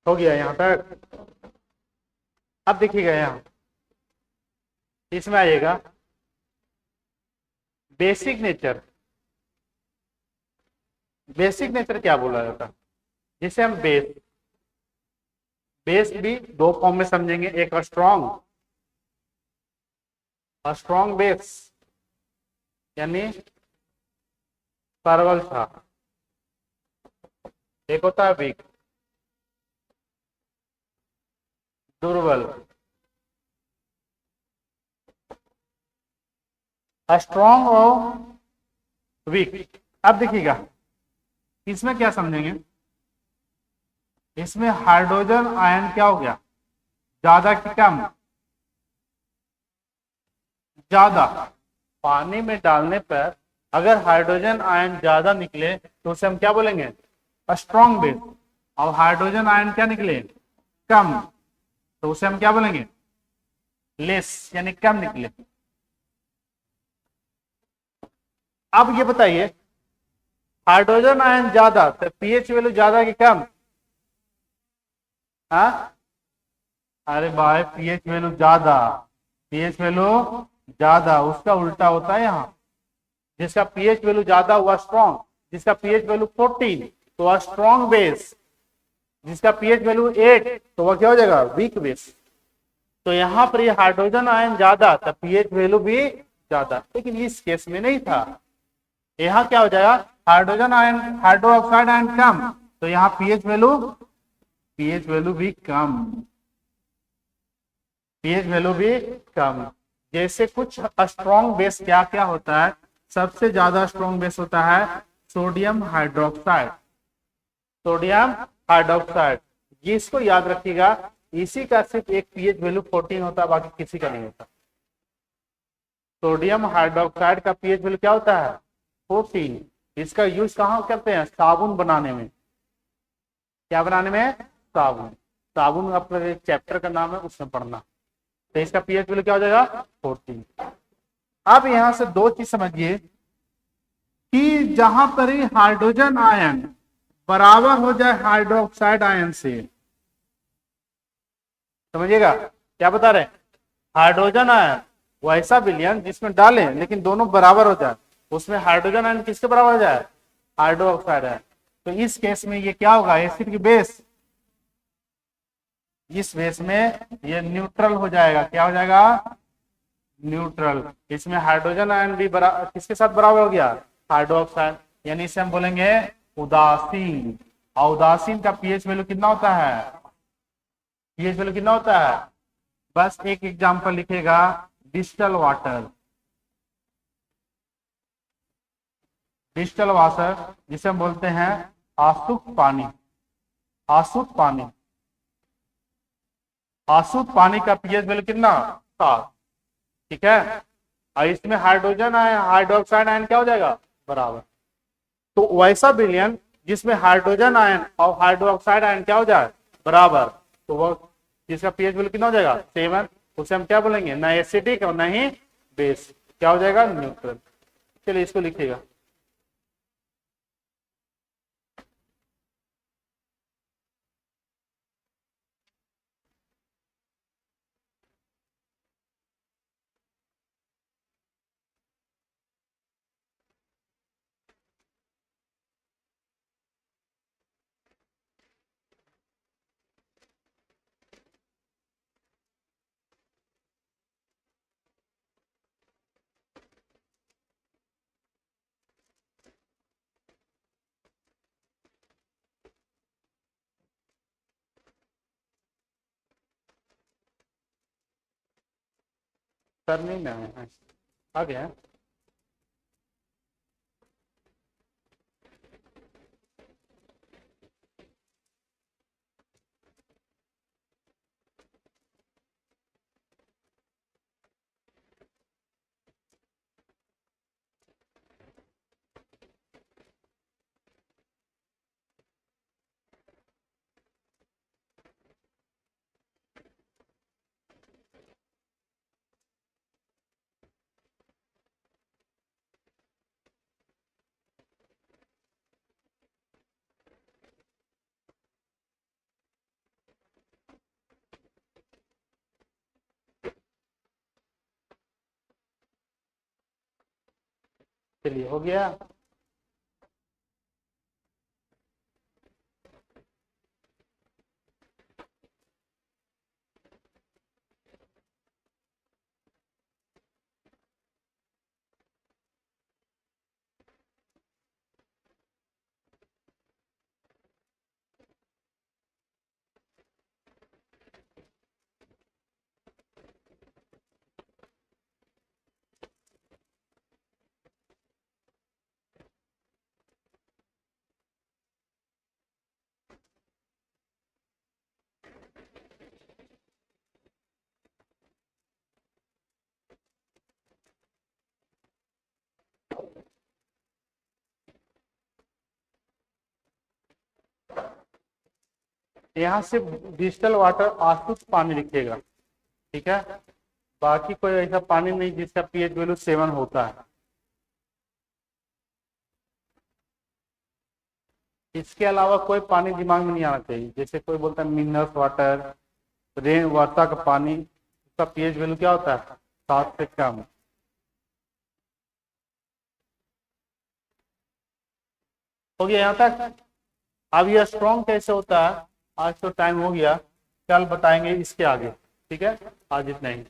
Speaker 1: हो गया यहाँ तक। अब देखिएगा यहाँ इसमें आइएगा बेसिक नेचर। बेसिक नेचर क्या बोला जाता है, जिसे हम बेस, बेस भी दो फॉर्म में समझेंगे, एक स्ट्रॉन्ग, स्ट्रॉन्ग बेस यानी प्रबल था, एक होता है वीक, दुर्बल। स्ट्रॉन्ग और वीक। अब देखिएगा इसमें क्या समझेंगे, इसमें हाइड्रोजन आयन क्या हो गया, ज्यादा कि कम, ज्यादा। पानी में डालने पर अगर हाइड्रोजन आयन ज्यादा निकले तो उसे हम क्या बोलेंगे, स्ट्रॉन्ग बेस। और हाइड्रोजन आयन क्या निकले, कम, तो उसे हम क्या बोलेंगे, लेस यानी कम निकले। अब ये बताइए हाइड्रोजन आयन ज्यादा तो पीएच वैल्यू ज्यादा कि कम। हाँ, अरे भाई पीएच वैल्यू ज्यादा, पीएच वैल्यू ज्यादा। उसका उल्टा होता है यहाँ, जिसका पीएच वैल्यू ज्यादा हुआ स्ट्रॉन्ग, जिसका पीएच वैल्यू 14 तो वह स्ट्रॉन्ग बेस, जिसका पीएच वैल्यू 8 तो वह क्या हो जाएगा, वीक बेस। तो यहाँ पर ये हाइड्रोजन आयन ज्यादा तब पीएच वैल्यू भी ज्यादा, लेकिन इस केस में नहीं था। यहाँ क्या हो जाएगा, हाइड्रोजन आयन, हाइड्रोक्साइड आयन कम, तो यहाँ पीएच वैल्यू भी कम, पीएच वैल्यू भी कम। जैसे कुछ स्ट्रॉन्ग बेस क्या क्या होता है, सबसे ज्यादा स्ट्रॉन्ग बेस होता है सोडियम हाइड्रोक्साइड, सोडियम हाइड्रोक्साइड। जिसको याद रखिएगा, इसी का सिर्फ एक पीएच वैल्यू 14 होता है, बाकी किसी का नहीं होता। सोडियम हाइड्रोक्साइड का पीएच वैल्यू क्या होता है, 14। इसका यूज कहाँ करते हैं, साबुन बनाने में। क्या बनाने में, साबुन। साबुन अपना एक चैप्टर का नाम है, उसमें पढ़ना। तो इसका पीएच वैल्यू क्या हो जाएगा, 14। अब यहां से दो चीज समझिए कि जहां पर ही हाइड्रोजन आयन बराबर हो जाए हाइड्रोक्साइड आयन से, समझिएगा क्या बता रहे हैं, हाइड्रोजन आयन वैसा विलयन जिसमें डालें लेकिन दोनों बराबर हो जाए, उसमें हाइड्रोजन आयन किसके बराबर हो जाए, हाइड्रोक्साइड आयन। तो इस केस में ये क्या होगा, एसिड की बेस, इस बेस में ये न्यूट्रल हो जाएगा। क्या हो जाएगा, न्यूट्रल। इसमें हाइड्रोजन आयन भी किसके साथ बराबर हो गया, हाइड्रोक्साइड, यानी इसे हम बोलेंगे उदासीन। और उदासीन का पीएच वैल्यू कितना होता है, पीएच वैल्यू कितना होता है, बस एक एग्जांपल लिखेगा, डिस्टल वाटर, डिस्टल वाटर जिसे हम बोलते हैं आसुत पानी, आसुत पानी। आशुद्ध पानी का पीएच वैल्यू कितना 7, ठीक है। और इसमें हाइड्रोजन आयन हाइड्रोक्साइड आयन क्या हो जाएगा बराबर। तो वैसा विलयन जिसमें हाइड्रोजन आयन और हाइड्रोक्साइड आयन क्या हो जाए बराबर, तो वो जिसका पीएच वैल्यू कितना हो जाएगा 7, उसे हम क्या बोलेंगे, ना एसिडिक और ना ही बेस, क्या हो जाएगा न्यूट्रल। चलिए इसको लिखिएगा। सर नहीं ना आ गया। चलिए हो गया। यहाँ से डिजिटल वाटर आशुद्ध पानी लिखिएगा, ठीक है। बाकी कोई ऐसा पानी नहीं जिसका पीएच वैल्यू 7 होता है। इसके अलावा कोई पानी दिमाग में नहीं आना चाहिए। जैसे कोई बोलता है मिनरल वाटर, रेन वर्षा का पानी, उसका पीएच वैल्यू क्या होता है 7 से कम। हो गया यहाँ तक। अब यह स्ट्रॉन्ग कैसे होता है आज तो टाइम हो गया, कल बताएंगे इसके आगे, ठीक है। आज इतना ही।